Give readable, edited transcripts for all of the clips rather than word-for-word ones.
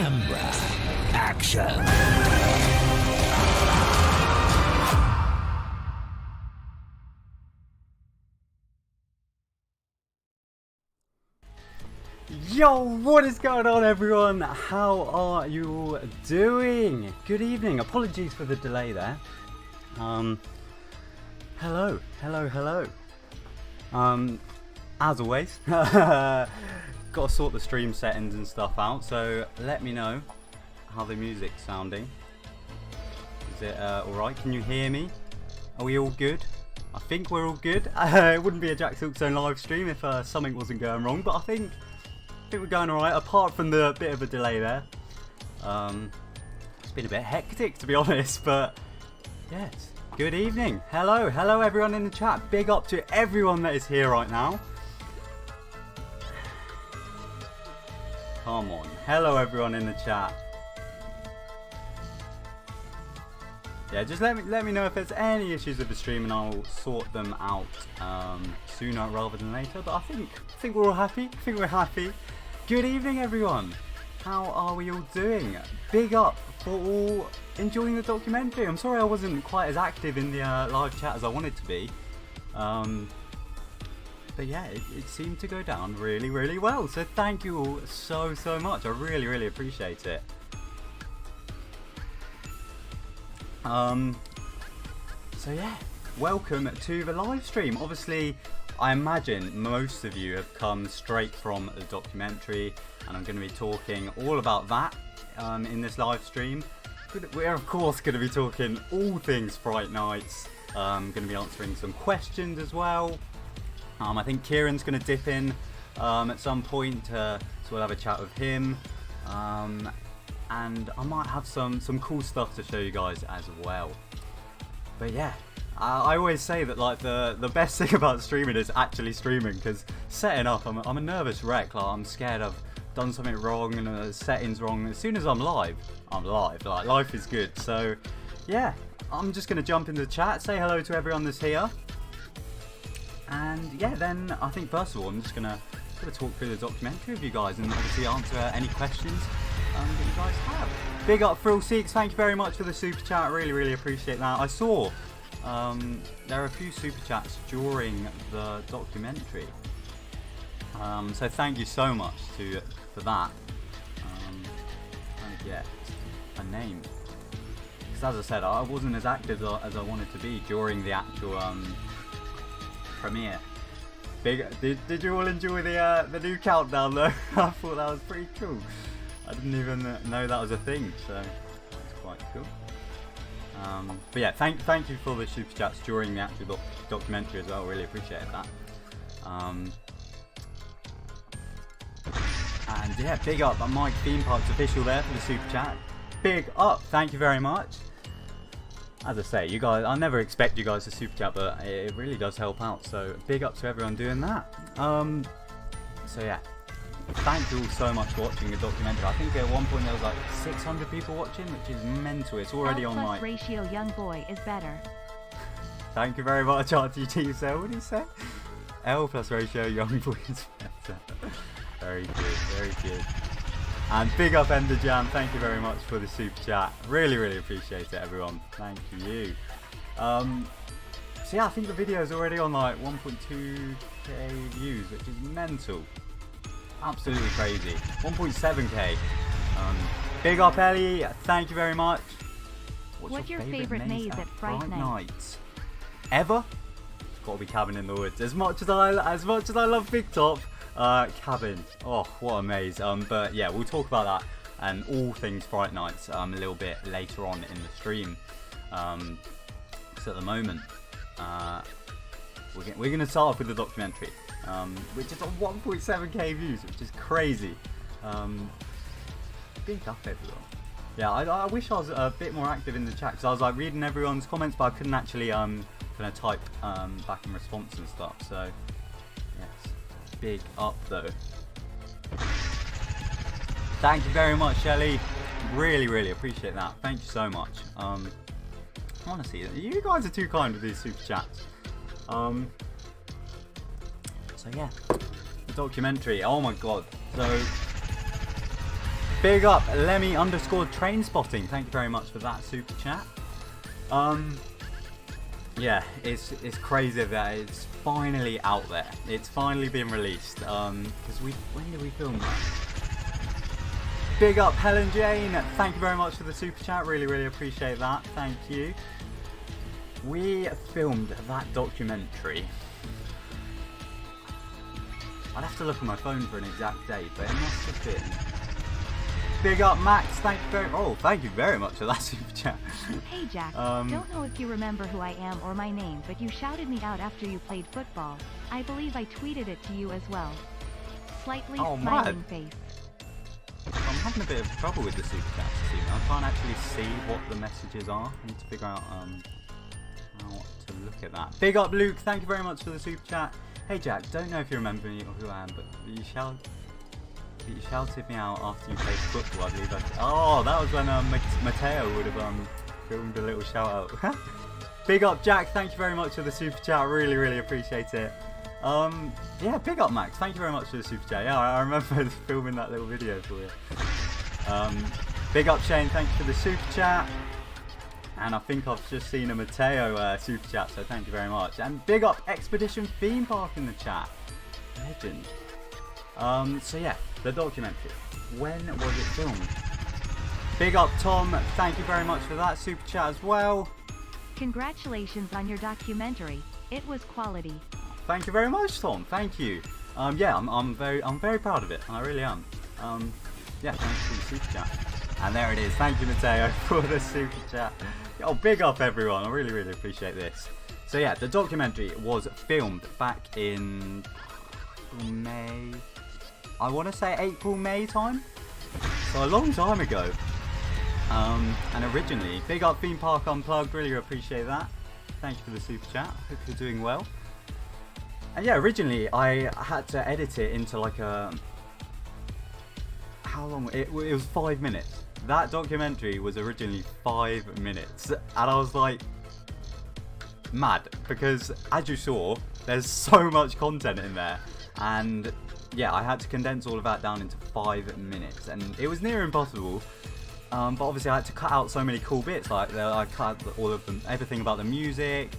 Camera. Action. Yo, what is going on everyone? How are you doing? Good evening. Apologies for the delay there. Hello. As always, got to sort the stream settings and stuff out, so let me know how the music's sounding. Is it alright? Can you hear me? Are we all good? I think we're all good. It wouldn't be a Jack Silkstone live stream if something wasn't going wrong, but I think we're going alright, apart from the bit of a delay there. It's been a bit hectic, to be honest, but yes. Good evening. Hello everyone in the chat. Big up to everyone that is here right now. Come on. Hello everyone in the chat. Yeah, just let me know if there's any issues with the stream and I'll sort them out sooner rather than later. But I think we're all happy. I think we're happy. Good evening everyone. How are we all doing? Big up for all enjoying the documentary. I'm sorry I wasn't quite as active in the live chat as I wanted to be. But yeah, it seemed to go down really well. So thank you all so much. I really appreciate it. So yeah, welcome to the live stream. Obviously, I imagine most of you have come straight from the documentary, and I'm going to be talking all about that in this live stream. We're of course going to be talking all things Fright Nights. I'm going to be answering some questions as well. I think Kieran's going to dip in at some point, so we'll have a chat with him. And I might have some cool stuff to show you guys as well. But yeah, I always say that like the best thing about streaming is actually streaming, because setting up, I'm a nervous wreck. Like, I'm scared I've done something wrong and the settings wrong. As soon as I'm live. Like, life is good. So yeah, I'm just gonna jump into the chat, say hello to everyone that's here, and yeah, then I think first of all I'm just gonna talk through the documentary with you guys and obviously answer any questions that you guys have. Big up Thrill Seeks, thank you very much for the super chat. Really appreciate that. I saw there are a few super chats during the documentary, so thank you so much for that. Trying to get a name, because as I said, I wasn't as active as I wanted to be during the actual premiere. Did you all enjoy the new countdown though? I thought that was pretty cool. I didn't even know that was a thing, so that's quite cool. But yeah, thank you for the super chats during the actual documentary as well. Really appreciate that. And yeah, big up at Mike Theme Park's official there for the super chat. Big up, thank you very much. As I say, you guys, I never expect you guys to super chat, but it really does help out. So big up to everyone doing that. So yeah, thank you all so much for watching the documentary. I think at one point there was like 600 people watching, which is mental. It's already on my ratio young boy is better. Thank you very much, RTT. So what did he say? L plus ratio young boy is better. Very good. And big up Ender Jam, thank you very much for the super chat. Really appreciate it, everyone. Thank you. So yeah, I think the video is already on like 1.2k views, which is mental. Absolutely crazy. 1.7k. Big up Ellie, thank you very much. What's your favorite maze at Fright Nights? Ever? It's got to be Cabin in the Woods. As much as I love Big Top, Cabin. Oh, what a maze. But yeah, we'll talk about that and all things Fright Nights a little bit later on in the stream. So at the moment, we're going to start off with the documentary, which is on 1.7k views, which is crazy. Big up everyone. Yeah, I wish I was a bit more active in the chat, because I was like reading everyone's comments, but I couldn't actually kind of type back in response and stuff. So yes, big up though. Thank you very much, Shelly. Really appreciate that. Thank you so much. Honestly, you guys are too kind with these super chats. So yeah, the documentary. Oh my god. So Big up Lemmy _ train spotting. Thank you very much for that super chat. Yeah, it's crazy that it's finally out there. It's finally been released. Because when did we film that? Big up Helen Jane. Thank you very much for the super chat. Really appreciate that. Thank you. We filmed that documentary. I'd have to look at my phone for an exact date, but it must have been. Big up Max, thank you very much for that super chat. Hey Jack, don't know if you remember who I am or my name, but you shouted me out after you played football. I believe I tweeted it to you as well. Slightly smiling face. I'm having a bit of trouble with the super chats this evening. I can't actually see what the messages are. I need to figure out how to look at that. Big up Luke, thank you very much for the super chat. Hey Jack, don't know if you remember me or who I am, but you shouted me out after you played football, I believe. Oh, that was when Mateo would have filmed a little shout out. Big up Jack, thank you very much for the super chat. Really appreciate it. Yeah, big up Max, thank you very much for the super chat. Yeah, I remember filming that little video for you. Big up Shane, thank you for the super chat. And I think I've just seen a Mateo super chat, so thank you very much. And big up Expedition Theme Park in the chat. Legend. So yeah, the documentary. When was it filmed? Big up Tom, thank you very much for that super chat as well. Congratulations on your documentary. It was quality. Thank you very much, Tom. Thank you. Yeah, I'm very proud of it. I really am. Yeah, thanks for the super chat. And there it is. Thank you, Mateo, for the super chat. Oh, big up everyone. I really appreciate this. So yeah, the documentary was filmed back in May. I want to say April, May time. So a long time ago. And originally, big up Theme Park Unplugged. Really appreciate that. Thank you for the super chat. Hope you're doing well. And yeah, originally I had to edit it into like a... How long? It was 5 minutes. That documentary was originally 5 minutes. And I was like... mad. Because as you saw, there's so much content in there. And yeah, I had to condense all of that down into 5 minutes. And it was near impossible. But obviously I had to cut out so many cool bits. Like I cut out all of them, everything about the music,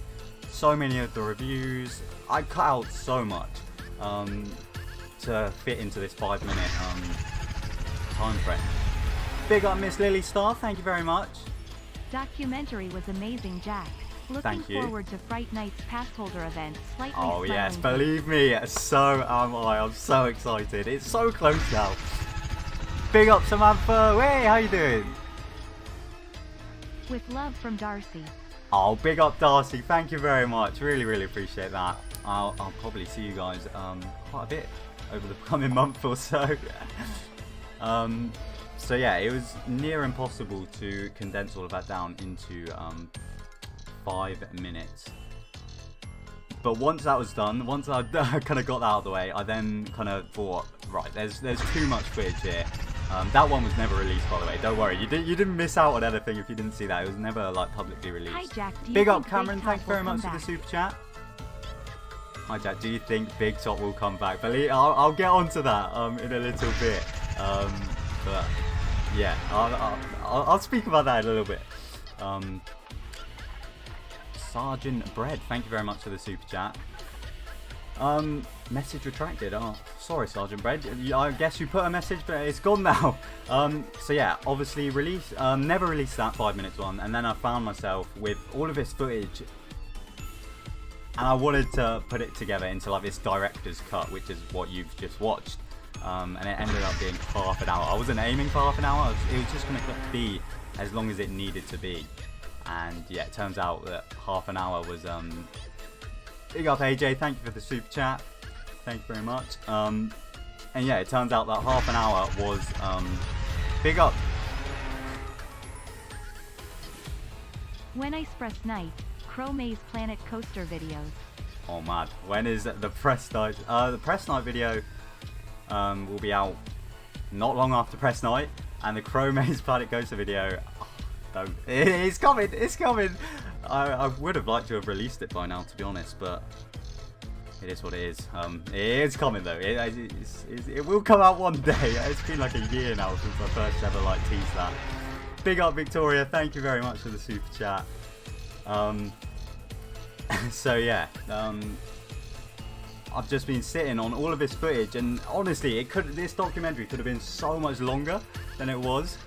so many of the reviews. I cut out so much to fit into this 5 minute time frame. Big up Miss Lily Star, thank you very much. Documentary was amazing, Jack. Looking forward to Fright Nights pass holder event. Slightly oh yes, believe me, so am I. I'm so excited. It's so close now. Big up Samantha. Hey, how you doing? With love from Darcy. Oh, big up Darcy. Thank you very much. Really appreciate that. I'll probably see you guys quite a bit over the coming month or so. So yeah, it was near impossible to condense all of that down into 5 minutes. But once that was done, once I kind of got that out of the way, I then kind of thought, right, there's too much footage here. That one was never released, by the way. Don't worry, you didn't miss out on anything if you didn't see that. It was never like publicly released. Hi Jack, Big up Cameron, thank you very much for the super chat. Hi Jack, do you think Big Top will come back? Believe I'll get onto that in a little bit. But yeah, I'll speak about that in a little bit. Sergeant Bread, thank you very much for the super chat. Message retracted. Oh, sorry, Sergeant Bread. I guess you put a message, but it's gone now. So yeah, obviously never released that 5 minutes one, and then I found myself with all of this footage, and I wanted to put it together into like this director's cut, which is what you've just watched. And it ended up being half an hour. I wasn't aiming for half an hour. It was just going to be as long as it needed to be. And yeah, it turns out that half an hour was big up AJ, thank you for the super chat. Thank you very much. And yeah, it turns out that half an hour was big up. When I Press Night, Crow Maze Planet Coaster videos. Oh man, when is the press night? The press night video will be out not long after press night, and the Crow Maze Planet Coaster video. It's coming, it's coming. I would have liked to have released it by now, to be honest, but it is what it is. It is coming though. It will come out one day. It's been like a year now since I first ever like teased that. Big up Victoria, thank you very much for the super chat. So yeah, I've just been sitting on all of this footage, and honestly, this documentary could have been so much longer than it was,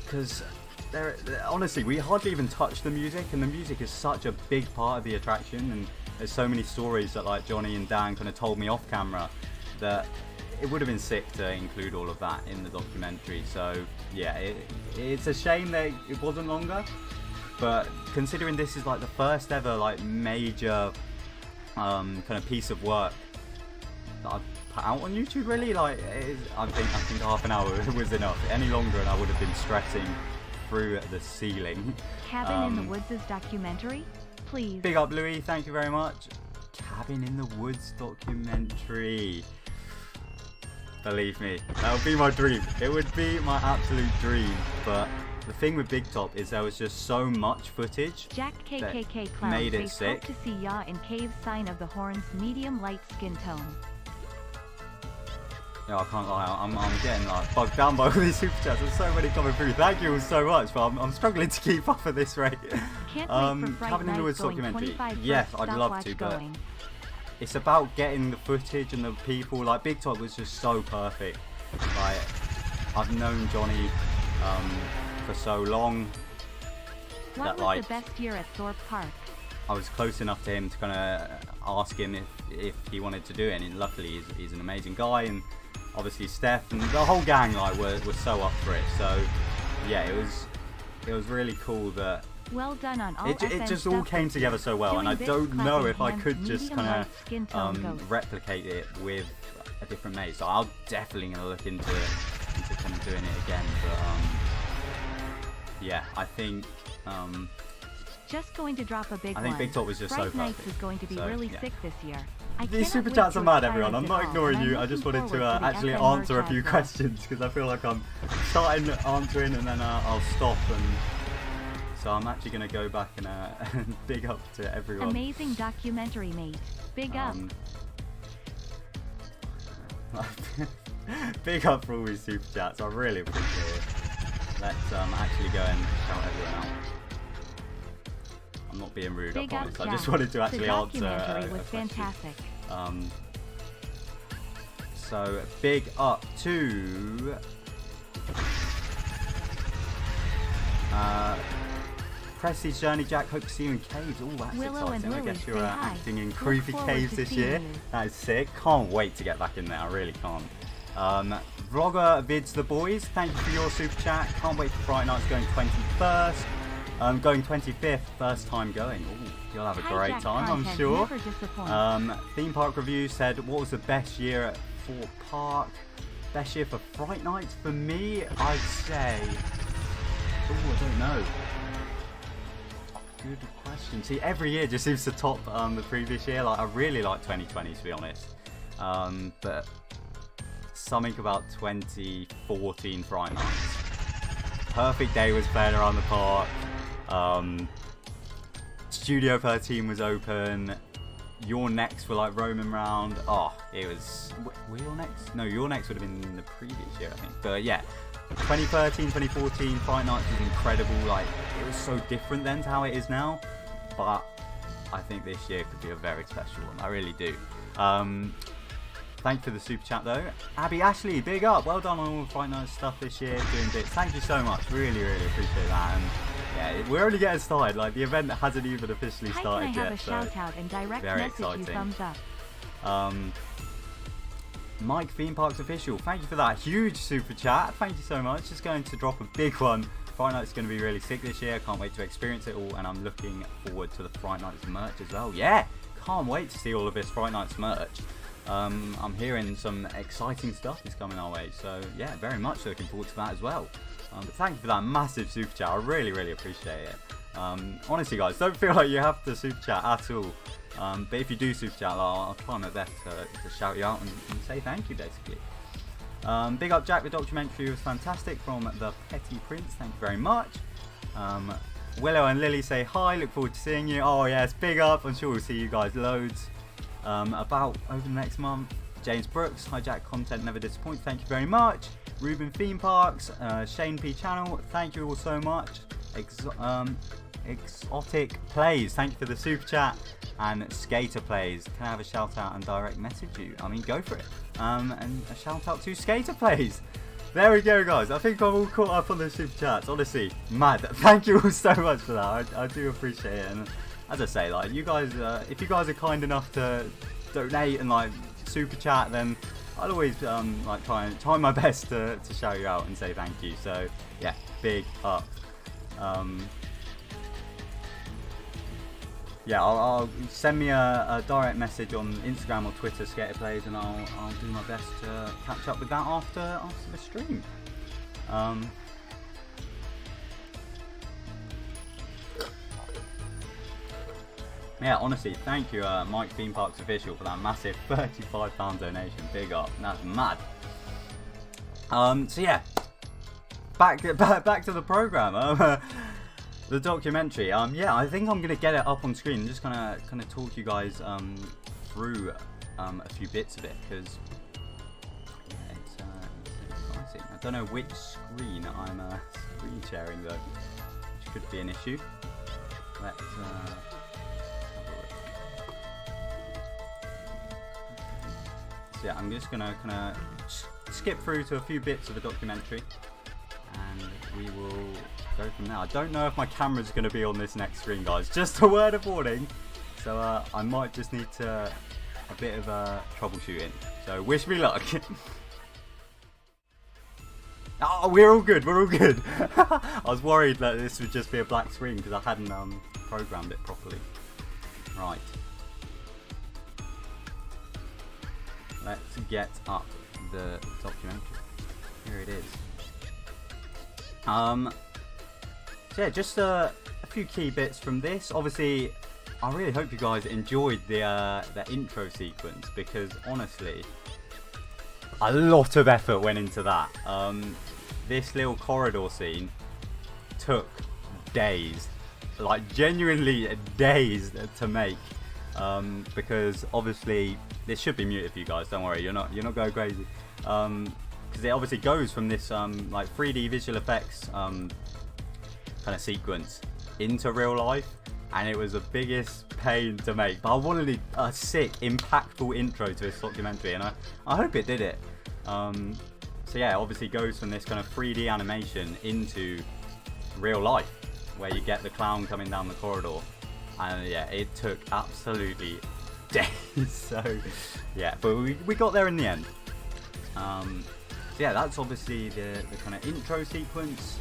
because honestly, we hardly even touched the music, and the music is such a big part of the attraction, and there's so many stories that like Johnny and Dan kind of told me off camera that it would have been sick to include all of that in the documentary. So yeah, it's a shame that it wasn't longer, but considering this is like the first ever like major kind of piece of work that I've put out on YouTube, really, like I think half an hour was enough. Any longer and I would have been stressing through the ceiling. Cabin in the Woods' documentary, please. Big up Louis, thank you very much. Cabin in the Woods documentary. Believe me, that would be my dream. It would be my absolute dream. But the thing with Big Top is there was just so much footage. Jack KKK Clown made it face sick. hope to see Ya in cave, sign of the horns, medium light skin tone. Yeah, I can't lie, I'm getting like bogged down by all these super chats. There's so many coming through. Thank you all so much, but I'm struggling to keep up at this rate. Can't wait for Fright Cabin in the Woods Nights going documentary. 25 Yes, first I'd love stopwatch to, but going. it's about getting the footage and the people. Like Big Top was just so perfect. Like I've known Johnny for so long What that was like the best year at Thorpe Park? I was close enough to him to kind of ask him if he wanted to do it, and luckily he's an amazing guy, and obviously Steph and the whole gang like were so up for it. So yeah, it was really cool that Well done on all it just all came together so well, and I don't know if I could just kind of replicate it with a different mate. So I'm definitely gonna look into kind of doing it again. But yeah, I think just going to drop a big one. I think Big Top was just Fright so Nights perfect. is going to be So, really yeah. sick this year. These super chats are mad, everyone. I'm not ignoring you. I just wanted to actually answer a few questions because I feel like I'm starting answering and then I'll stop. And so I'm actually going to go back and big up to everyone. Amazing documentary, mate. Big up. Big up for all these super chats. I really appreciate it. Let's actually go and shout everyone out. I'm not being rude, I promise. I just wanted to actually answer. The documentary was fantastic. So big up to Prestige Journey Jack. Hope to see you in caves. Oh, that's Willow and exciting. I Lily, guess you're say hi. acting in Look creepy forward caves to this seeing year. you. That is sick. Can't wait to get back in there. I really can't. Vlogger Vids the Boys, thank you for your super chat. Can't wait for Fright Nights going 21st. Going 25th, first time going. Ooh, you'll have a great time, I'm sure. Theme Park Review said, what was the best year at Thorpe Park? Best year for Fright Nights? For me, I'd say... Oh, I don't know. Good question. See, every year just seems to top the previous year. Like, I really like 2020, to be honest. But something about 2014 Fright Nights. Perfect Day was playing around the park. Studio 13 was open. Your Next were like roaming around. Oh, it was... Were Your Next? No, Your Next would have been in the previous year, I think. But yeah, 2013, 2014, Fright Nights was incredible. Like, it was so different then to how it is now. But I think this year could be a very special one. I really do. Thank you for the super chat though. Abby Ashley, big up. Well done on all the Fright Nights stuff this year, doing bits. Thank you so much. Really, really appreciate that. And yeah, we're only getting started. Like, the event hasn't even officially started Can I have yet. a shout out and direct very message exciting. you thumbs up. Mike Theme Parks Official, thank you for that huge super chat. Thank you so much. Just going to drop a big one. Fright Nights is going to be really sick this year. Can't wait to experience it all, and I'm looking forward to the Fright Nights merch as well. Yeah, can't wait to see all of this Fright Nights merch. I'm hearing some exciting stuff is coming our way, so yeah, very much looking forward to that as well. But thank you for that massive super chat. I really, really appreciate it. Honestly, guys, don't feel like you have to super chat at all. But if you do super chat, I'll try my best to shout you out and say thank you, basically. Big up Jack, the documentary was fantastic from the Petty Prince. Thank you very much. Willow and Lily say hi, look forward to seeing you. Oh yes, big up. I'm sure we'll see you guys loads. about over the next month. James Brooks, Hijack Content Never Disappoints, thank you very much. Ruben Theme Parks, Shane P Channel, thank you all so much. Exotic Plays, thank you for the super chat. And Skater Plays, can I have a shout out and direct message you? I mean, go for it. And a shout out to Skater Plays. There we go, guys. I think I'm all caught up on the super chats. Honestly, mad. Thank you all so much for that. I do appreciate it. And as I say, like, you guys, if you guys are kind enough to donate and like super chat, then I'll always like try my best to shout you out and say thank you. So yeah, big up. Yeah, I'll send me a direct message on Instagram or Twitter, Skater Plays, and I'll do my best to catch up with that after the stream. Yeah, honestly, thank you, Mike Theme Parks Official, for that massive £35 donation. Big up, that's mad. So yeah, back to the program. The documentary. Yeah, I think I'm gonna get it up on screen. I'm just gonna kind of talk you guys through a few bits of it, because yeah, it's exciting. I don't know which screen I'm screen sharing though, which could be an issue. Let's have a look. So yeah, I'm just gonna kind of skip through to a few bits of the documentary, and we will go from there. I don't know if my camera's going to be on this next screen, guys. Just a word of warning. So I might just need a bit of troubleshooting. So wish me luck. Oh, we're all good. We're all good. I was worried that this would just be a black screen because I hadn't programmed it properly. Right. Let's get up the documentary. Here it is. So yeah, just a few key bits from this. Obviously, I really hope you guys enjoyed the intro sequence, because honestly, a lot of effort went into that. This little corridor scene took days, like genuinely days to make, because obviously this should be muted for you guys. Don't worry, you're not going crazy. Because it obviously goes from this like 3D visual effects kind of sequence into real life, and it was the biggest pain to make. But I wanted a sick, impactful intro to this documentary, and I hope it did it. So yeah, it obviously goes from this kind of 3D animation into real life, where you get the clown coming down the corridor, and yeah, it took absolutely days. So yeah, but we got there in the end. So yeah, that's obviously the kind of intro sequence.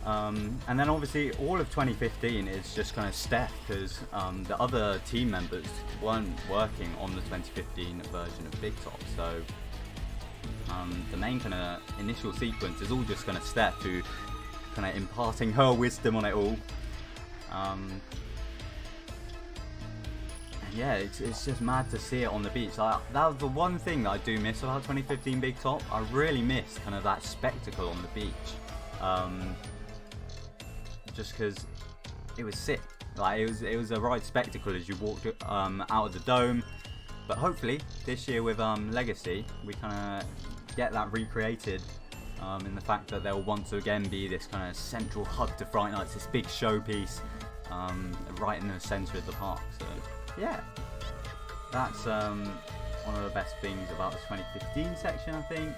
And then obviously all of 2015 is just kind of Steph, because the other team members weren't working on the 2015 version of Big Top. So the main kind of initial sequence is all just kind of Steph, who kind of imparting her wisdom on it all. And yeah, it's just mad to see it on the beach. That was the one thing that I do miss about 2015 Big Top. I really miss kind of that spectacle on the beach. Just because it was sick. Like it was a right spectacle as you walked out of the dome. But hopefully this year with Legacy, we kind of get that recreated, in the fact that there will once again be this kind of central hub to Fright Nights, this big showpiece right in the centre of the park. So yeah, that's one of the best things about the 2015 section, I think.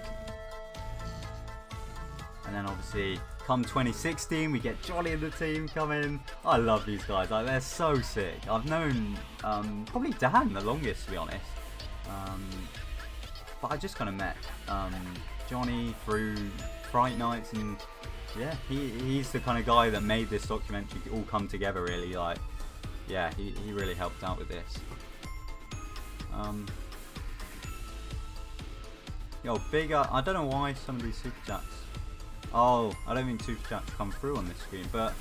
And then obviously come 2016, we get Johnny and the team come in. I love these guys, like, they're so sick. I've known probably Dan the longest, to be honest, but I just kind of met Johnny through Fright Nights, and yeah, he's the kind of guy that made this documentary all come together, really. Like, yeah, he really helped out with this. Yo, big up. I don't know why some of these super chats. Oh, I don't think super chats come through on this screen, but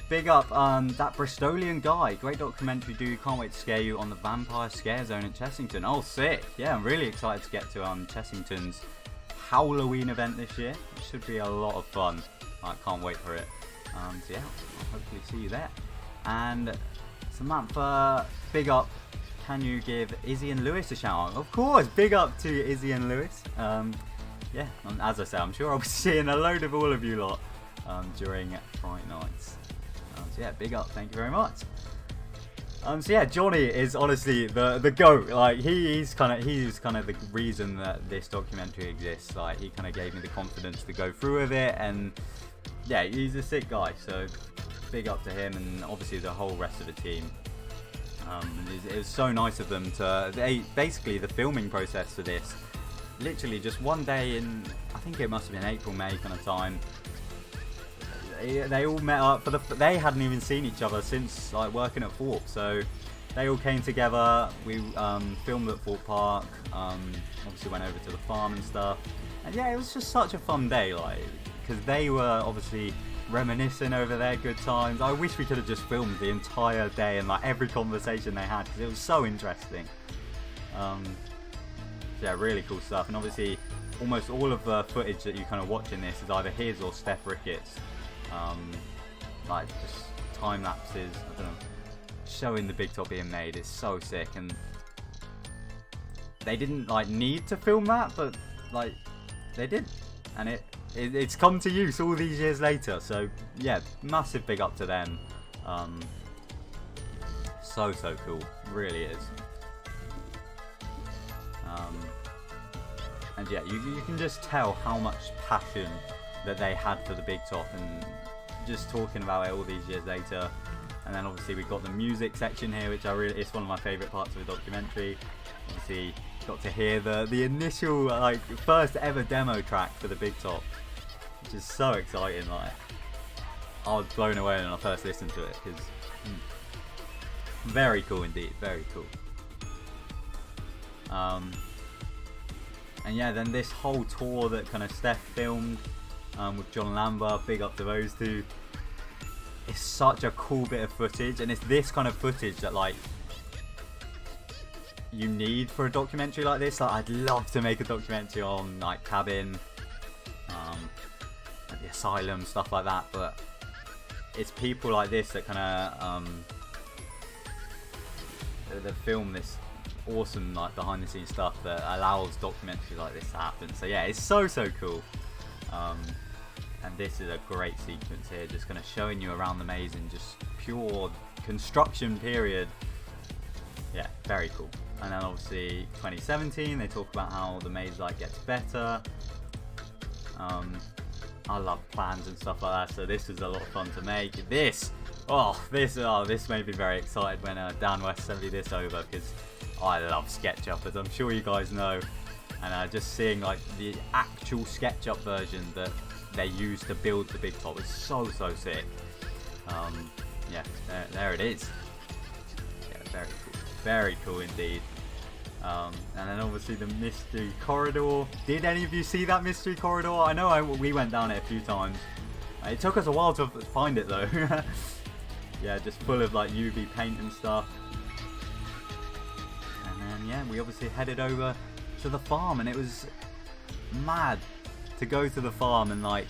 big up that Bristolian guy. Great documentary, dude. Can't wait to scare you on the Vampire Scare Zone at Chessington. Oh, sick. Yeah, I'm really excited to get to Chessington's Halloween event this year. It should be a lot of fun. I can't wait for it. So yeah, I'll hopefully see you there. And Samantha, big up can you give Izzy and Lewis a shout out? Of course, big up to Izzy and Lewis. Yeah, as I say, I'm sure I'll be seeing a load of all of you lot during Fright Nights. So yeah, big up, thank you very much. So yeah, Johnny is honestly the GOAT. Like he's kind of the reason that this documentary exists. Like he kind of gave me the confidence to go through with it, and yeah, he's a sick guy. So big up to him, and obviously the whole rest of the team. It was so nice of them to. Basically the filming process for this, literally just one day in, I think it must have been April, May kind of time. They all met up they hadn't even seen each other since like working at Thorpe, so they all came together. We filmed at Thorpe Park, obviously went over to the farm and stuff, and yeah, it was just such a fun day, like, because they were obviously reminiscing over their good times. I wish we could have just filmed the entire day and like every conversation they had, because it was so interesting. Yeah, really cool stuff, and obviously almost all of the footage that you kind of watch in this is either his or Steph Rickett's. Like just time lapses, I don't know, showing the big top being made is so sick, and they didn't like need to film that, but like they did, and it's come to use all these years later. So yeah, massive big up to them. So cool, really is. And yeah, you can just tell how much passion that they had for the big top, and just talking about it all these years later. And then obviously we've got the music section here, which it's one of my favourite parts of the documentary. Obviously got to hear the initial like first ever demo track for the big top, which is so exciting. Like I was blown away when I first listened to it, because very cool indeed, very cool. And yeah, then this whole tour that kind of Steph filmed with John Lambert, big up to those two. It's such a cool bit of footage, and it's this kind of footage that like you need for a documentary like this. Like I'd love to make a documentary on like cabin, like the asylum, stuff like that, but it's people like this that kind of that film this awesome like behind the scenes stuff that allows documentaries like this to happen. So yeah, it's so cool. And this is a great sequence here, just kind of showing you around the maze in just pure construction period. Yeah, very cool. And then obviously 2017, they talk about how the maze like gets better. I love plans and stuff like that, so this is a lot of fun to make. This made me very excited when Dan West sent me this over, because I love SketchUp, as I'm sure you guys know. And just seeing like the actual SketchUp version that they used to build the big top was so sick. Yeah, there it is. Yeah, very cool indeed. And then obviously the mystery corridor. Did any of you see that mystery corridor? I know we went down it a few times. It took us a while to find it though. Yeah, just full of like UV paint and stuff. And then yeah, we obviously headed over to the farm, and it was mad to go to the farm and like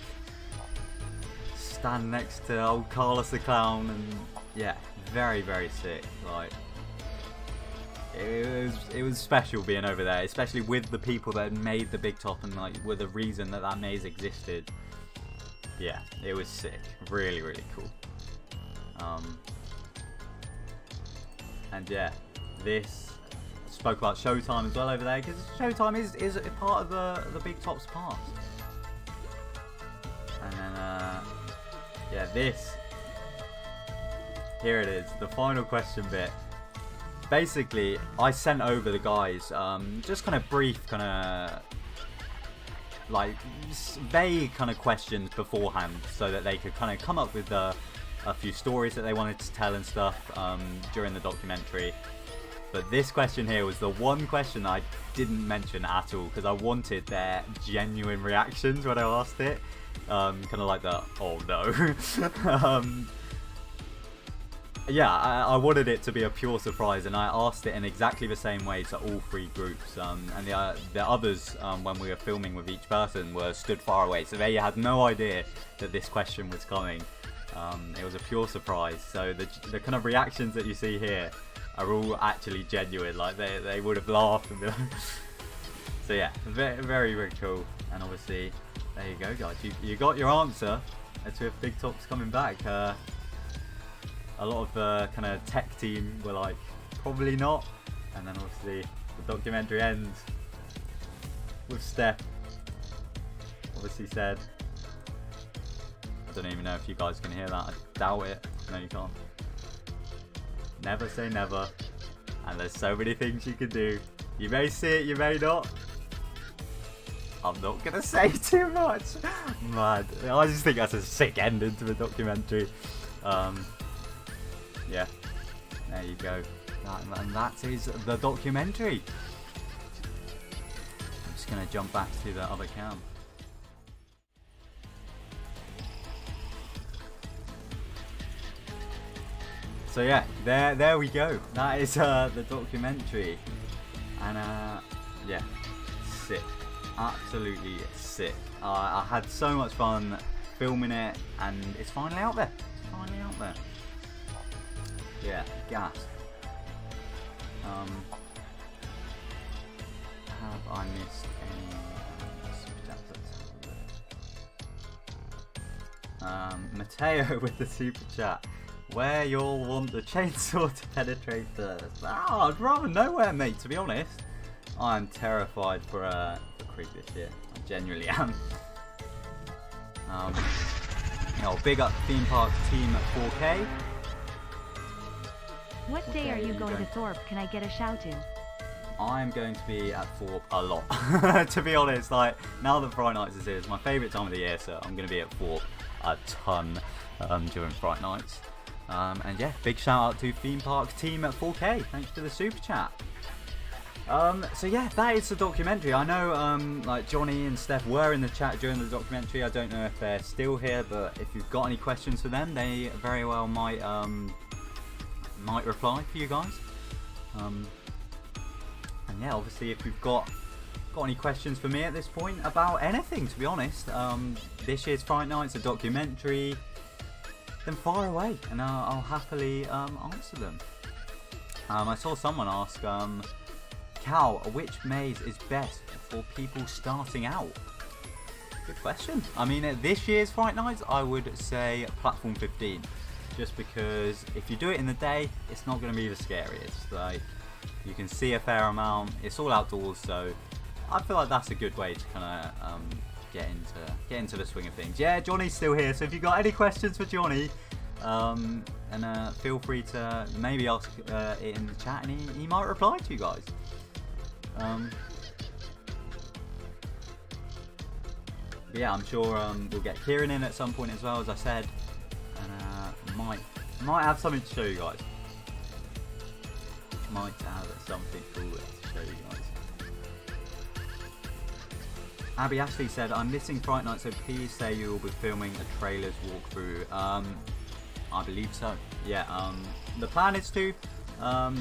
stand next to old Carlos the Clown, and yeah, very sick. Like it was special being over there, especially with the people that had made the big top and like were the reason that maze existed. Yeah, it was sick, really cool. And yeah, this spoke about Showtime as well over there, because Showtime is a part of the big top's past. And then yeah, here it is, the final question bit. Basically, I sent over the guys just kind of brief, kind of like vague kind of questions beforehand, so that they could kind of come up with a few stories that they wanted to tell and stuff during the documentary. But this question here was the one question that I didn't mention at all, because I wanted their genuine reactions when I asked it. Kind of like the oh no. Yeah, I wanted it to be a pure surprise, and I asked it in exactly the same way to all three groups. And the others, when we were filming with each person, were stood far away, so they had no idea that this question was coming. It was a pure surprise. So the kind of reactions that you see here are all actually genuine. Like they would have laughed and been like so yeah, very, very, very cool. And obviously, there you go, guys. You got your answer as to if Big Top's coming back. A lot of the kind of tech team were like, probably not. And then obviously the documentary ends with Steph obviously said, I don't even know if you guys can hear that. I doubt it. No, you can't. Never say never. And there's so many things you can do. You may see it, you may not. I'm not gonna say too much. Man, I just think that's a sick ending to the documentary. Yeah, there you go. And that is the documentary. I'm just gonna jump back to the other cam. So yeah, there we go. That is the documentary, and yeah, sick, absolutely sick. I had so much fun filming it, and it's finally out there. It's finally out there. Yeah, gas. Have I missed any super chats? Mateo with the super chat. Where you'll want the chainsaw to penetrate first. Oh, I'd rather nowhere, mate, to be honest. I'm terrified for Creek this year. I genuinely am. Big up theme park team at 4K. What day are you going to Thorpe? Can I get a shout to? I'm going to be at Thorpe a lot. To be honest, like, now that Fright Nights is here, it's my favourite time of the year, so I'm going to be at Thorpe a ton during Fright Nights. And yeah, big shout out to theme park team at 4K. Thanks for the super chat. So yeah, that is the documentary. I know like Johnny and Steph were in the chat during the documentary. I don't know if they're still here, but if you've got any questions for them, they very well might reply for you guys. And yeah, obviously if you've got any questions for me at this point about anything, to be honest, this year's Fright Nights, a documentary, then fire away and I'll happily answer them. I saw someone ask, Cal, which maze is best for people starting out? Good question. I mean, at this year's Fright Nights, I would say platform 15. Just because if you do it in the day, it's not going to be the scariest. Like, you can see a fair amount. It's all outdoors, so I feel like that's a good way to kind of get into the swing of things. Yeah, Johnny's still here, so if you've got any questions for Johnny, feel free to maybe ask it in the chat, and he might reply to you guys. But yeah, I'm sure we'll get Kieran in at some point as well, as I said, and might have something to show you guys. Might have something cool to show you guys. Abby Ashley said, I'm missing Fright Night, so please say you will be filming a trailers walkthrough. I believe so. Yeah, the plan is to,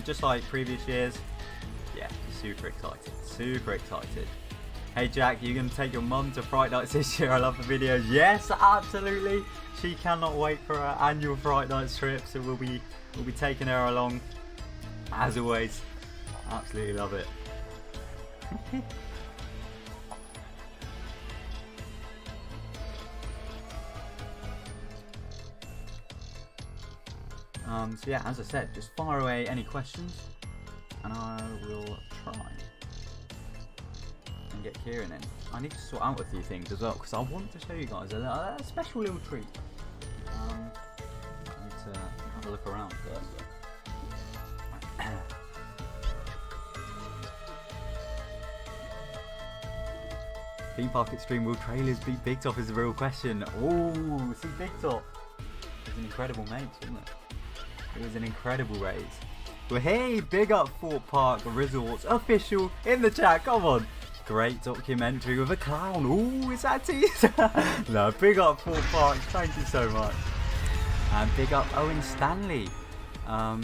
just like previous years. Yeah, super excited. Super excited. Hey Jack, you gonna take your mum to Fright Nights this year? I love the videos. Yes, absolutely. She cannot wait for her annual Fright Nights trip, so we'll be taking her along. As always, absolutely love it. So yeah, as I said, just fire away any questions, and I will try and get Kieran in. I need to sort out a few things as well, because I want to show you guys a special little treat. I need to have a look around first. Theme Park Extreme, will trailers beat Big Top is the real question. Oh, see, Big Top was an incredible mate, wasn't it? It was an incredible race. Well, hey, big up Thorpe Park Resorts official in the chat. Come on. Great documentary with a clown. Ooh, is that teaser? No, big up Thorpe Park. Thank you so much. And big up Owen Stanley. Are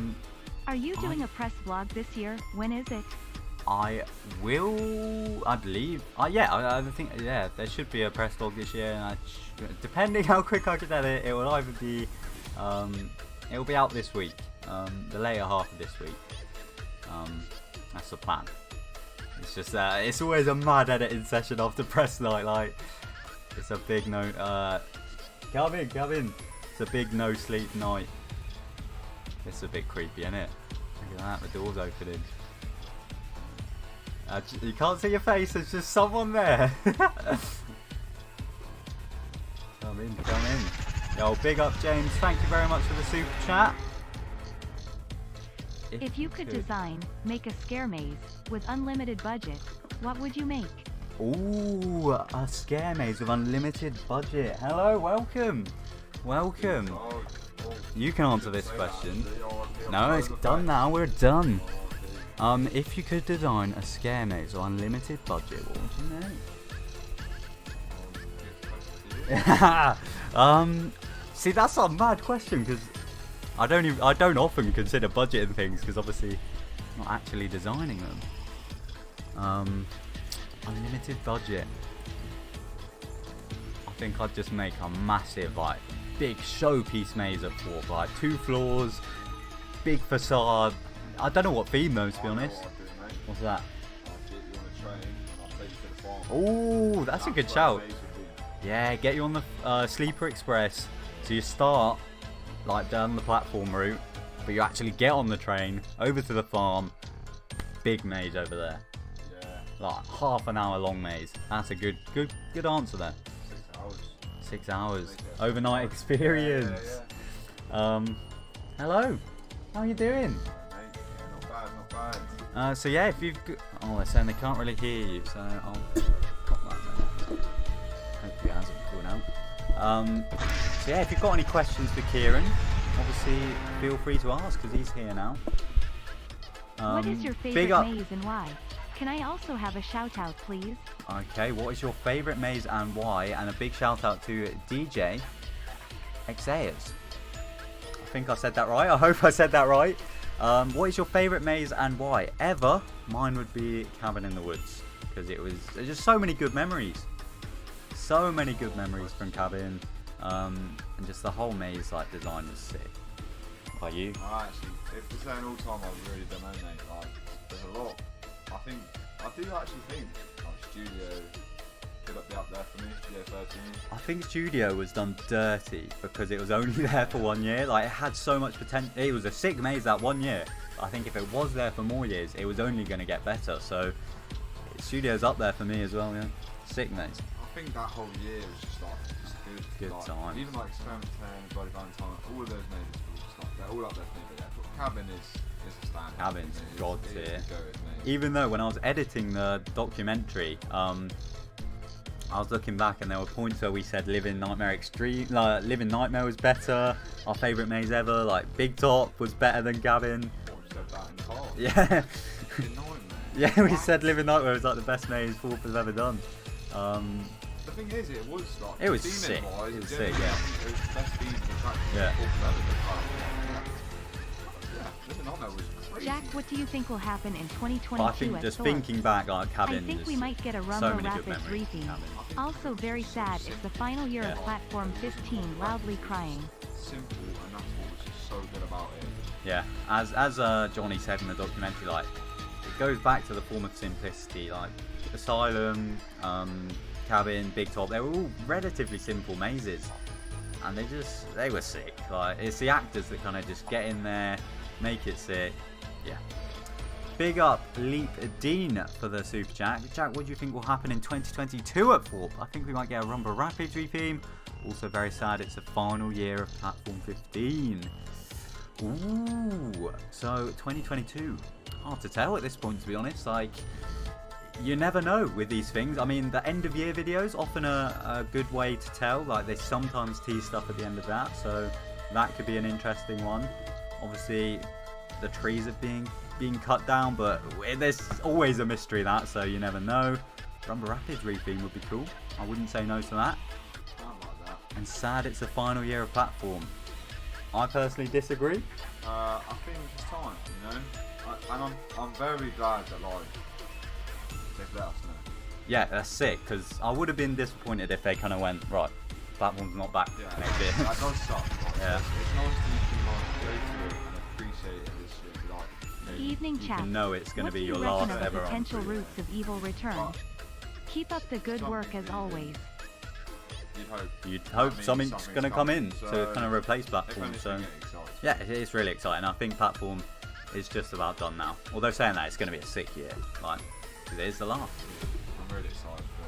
you doing a press vlog this year? When is it? I will, I believe. Yeah, I think, yeah, there should be a press vlog this year. And depending how quick I can edit, it will either be it'll be out this week, the later half of this week. That's the plan. It's just it's always a mad editing session after press night. Like, it's a big Calvin. It's a big no sleep night. It's a bit creepy, isn't it? Look at that, the door's opening. You can't see your face, there's just someone there. Come in. Yo, big up James, thank you very much for the super chat. If you could design, make a scare maze, with unlimited budget, what would you make? Ooh, a scare maze with unlimited budget. Hello, welcome. You can answer this question. No, it's done now, we're done. If you could design a scare maze with unlimited budget, what would you make? See, that's a mad question because I don't often consider budgeting things because obviously I'm not actually designing them. Unlimited budget. I think I'd just make a massive, like, big showpiece maze at Thorpe, like 2 floors, big facade. I don't know what theme though, to be honest. What's that? Oh, that's a good shout. Yeah, get you on the Sleeper Express. So you start like down the platform route, but you actually get on the train over to the farm. Big maze over there. Yeah. Like half an hour long maze. That's a good answer there. 6 hours. 6 hours. Overnight experience. Hello. How are you doing? Not bad. So yeah, if you've oh, they're saying they can't really hear you, so I'll pop that there. Hope you guys are cool now. So yeah, if you've got any questions for Kieran, obviously feel free to ask because he's here now. What is your favorite maze and why? Can I also have a shout out, please? Okay, what is your favorite maze and why? And a big shout out to DJ Xayas. I think I said that right. I hope I said that right. What is your favorite maze and why? Ever? Mine would be Cabin in the Woods because there's just so many good memories. So many good memories from Cabin, and just the whole maze like design was sick. By you? Actually, if we're saying all time, I really don't know, mate. Like, there's a lot. I do actually think like Studio could be up there for me. Studio 13. I think Studio was done dirty because it was only there for 1 year. Like, it had so much potential. It was a sick maze that 1 year. I think if it was there for more years, it was only going to get better. So Studio's up there for me as well. Yeah, sick maze. I think that whole year was just like good like, time. Even like Experiment 10, Bloody Valentine, all of those mazes were just like, they're all up there for me. But yeah, Cabin is a standard. Cabin's god tier. Good, even though when I was editing the documentary, I was looking back and there were points where we said Living Nightmare Extreme, Living Nightmare was better. Our favourite maze ever, like Big Top, was better than Cabin. Said that in car. Yeah. Yeah, we What? said Living Nightmare was like the best maze Thorpe has ever done. The thing is, it was like It was sick. Wise, It was generally, sick, yeah. I think it was the best theme attraction Yeah. Thorpe has ever done. Yeah, Living Nightmare was crazy. Jack, what do you think will happen in 2022 But I think at just Thorpe? thinking back, like Cabin, I think we might get a so Rumble many good Rapids memories. retheme. Cabin. Also very sad it's the final year of Yeah. Platform 15, loudly crying. Simple, and that's what was just so good about it. Yeah, as Johnny said in the documentary, like it goes back to the form of simplicity. Like Asylum, Cabin, Big Top, they were all relatively simple mazes, and they were sick. Like, it's the actors that kind of just get in there, make it sick. Yeah. Big up Leap Dean for the super chat. Jack, what do you think will happen in 2022 at Thorpe? I think we might get a Rumble Rapids retheme. Also very sad it's the final year of Platform 15. Ooh, so 2022. Hard to tell at this point, to be honest. Like, you never know with these things. I mean, the end of year videos often a good way to tell. Like, they sometimes tease stuff at the end of that, so that could be an interesting one. Obviously, the trees are being cut down, but there's always a mystery that, so you never know. Rumble Rapids retheme would be cool. I wouldn't say no to that. I don't like that. And sad it's the final year of Platform. I personally disagree. I think it's time, you know? And I'm very glad that, like, they've let us know. Yeah, that's sick, because I would have been disappointed if they kind of went, right, Platform's not back Yeah, next year. that does suck. Like, Yeah. It's nice that you can like go through it and appreciate it this year. Like, Evening You chat. can know it's going to What be do your you reckon last of the ever on. potential roots of evil return? But Keep up the good work as always. You'd hope something's going to come in so to kind of replace if platform. anything, So get excited. yeah, it's really exciting. I think platform is just about done now. Although saying that, it's going to be a sick year. Like, 'cause it is the last. I'm really excited for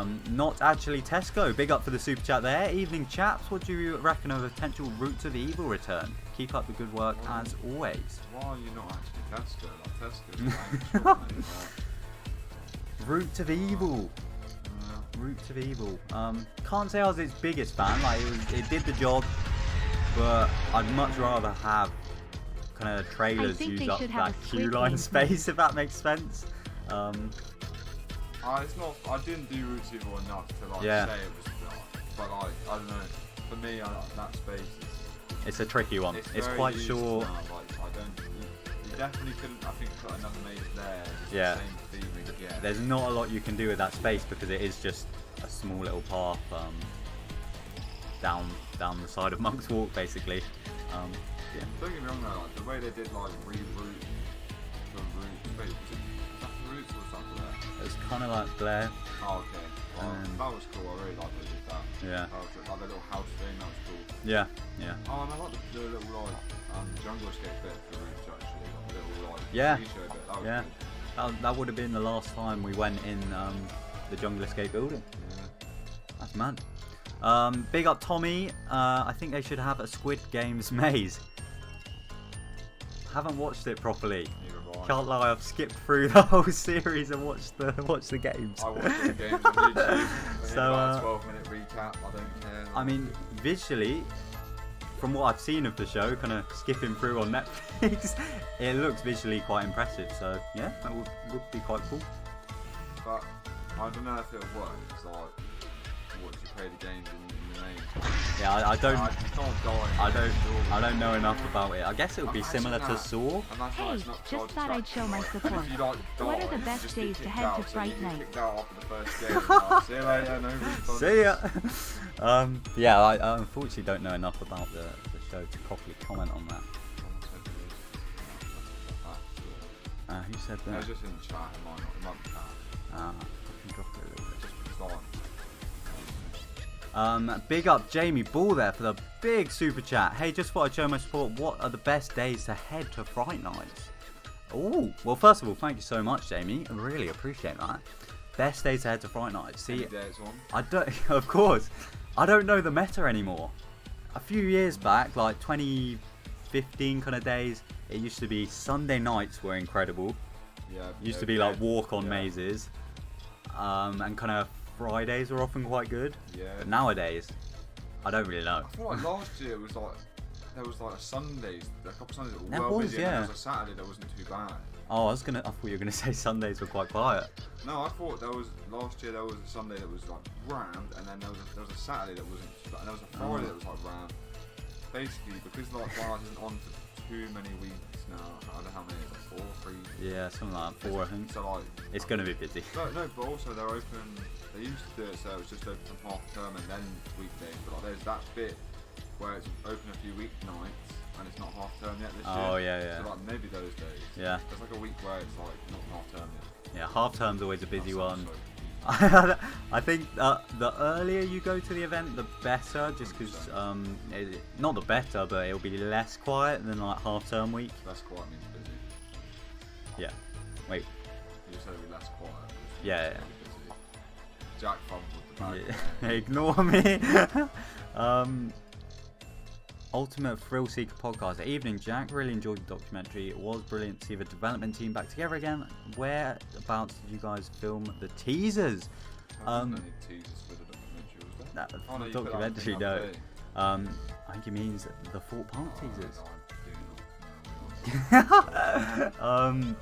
it. Not actually Tesco. Big up for the super chat there. Evening chaps. What do you reckon of a potential roots of evil return? Keep up the good work as always. Why are you not actually Tesco? Like Tesco's like, Roots of evil. Roots of Evil. Can't say I was its biggest fan. Like it did the job, but I'd much rather have kind of trailers think use they up should have that a queue Squid line Game space, if that makes sense. it's not. I didn't do Roots of Evil enough to like Yeah. say it was dark, but like I don't know. For me, that space is. It's a tricky one. It's very quite used sure. now, like, I don't. You definitely couldn't. I think put another maze there. It's Yeah. The same theme again. There's not a lot you can do with that space because it is just a small little path down the side of Monk's Walk, basically. Yeah. Don't get me wrong though. Like the way they did like reroute the route. Wait, was that the routes or was that there? It's kind of like Blair. Oh, okay. Well, And- that was cool. I really liked they did that. Yeah. That was, like the little house thing. That was cool. Yeah. Yeah. Oh, and I like the little like jungle escape bit for the routes actually. Like the little like Yeah. TV show bit. That was Yeah. good. That would have been the last time we went in the Jungle Escape building. Yeah. That's mad. Big up Tommy. I think they should have a Squid Games maze. Haven't watched it properly. Neither have I. Can't lie, I've skipped through the whole series and watched the games. I watched the games on YouTube. So, Like a 12-minute recap. I don't care. I mean, visually, from what I've seen of the show, kind of skipping through on Netflix, it looks visually quite impressive. So yeah, that would be quite cool. But I don't know if it'll work. It's like once you play the games in the main. Yeah, I don't. It's not dying. I don't know enough about it. I guess it would be Imagine similar to that. Saw. And that's why Hey, it's not just child thought I'd show my distraction. support. If you like What are die, the you best just days get to kicked head to out, so Fright you get Nights? kicked out after the first game. Like, see you later, no refunds. See ya. Yeah, I unfortunately don't know enough about the show to properly comment on that. Who said I that? was just in the chat. It might be chat. I can drop it a little bit. Just because Big up Jamie Ball there for the big super chat. Hey, just thought I'd show my support. What are the best days to head to Fright Nights? Oh, well, first of all, thank you so much, Jamie. I really appreciate that. Best days to head to Fright Nights. See, Any day it's on. I don't, of course, I don't know the meta anymore. A few years back, like 2015 kind of days, it used to be Sunday nights were incredible. Yeah. Used to be like walk-on mazes, and kind of Fridays were often quite good. Yeah. But nowadays, I don't really know. I feel like last year it was like there was like a Sundays, a couple Sundays that were There well was, busy, yeah. and there was a Saturday that wasn't too bad. Oh, I thought you were gonna say Sundays were quite quiet. No, I thought there was last year there was a Sunday that was like rammed, and then there was a Saturday that wasn't too bad, and there was a Friday that was like rammed. Basically, because like Friday isn't on for too many weeks now. I don't know how many, like 4, 3. Yeah, something like that, 4 I think. So like It's gonna be busy. no, but also they're open. They used to do it so it was just open from half term and then weekdays. But like there's that bit where it's open a few weeknights and it's not half term yet this year. Oh yeah. So like maybe those days. Yeah. There's like a week where it's like not half term yet. Yeah, half term's always a busy That sounds one. so- I think the earlier you go to the event, the better. Just because, not the better, but it'll be less quiet than like half term week. Less quiet means busy. Yeah. Wait. You said it'll be less quiet. Which Yeah, means it'll be busy. Jack fumbled the bag. Yeah. Ignore me. Ultimate Thrill Seeker podcast. Evening, Jack. Really enjoyed the documentary. It was brilliant to see the development team back together again. Whereabouts did you guys film the teasers? Any teasers for the documentary, was there? That, Oh, no, the you put that documentary, thing no. up today. I think it means the Thorpe Park Oh, teasers. no, I do not.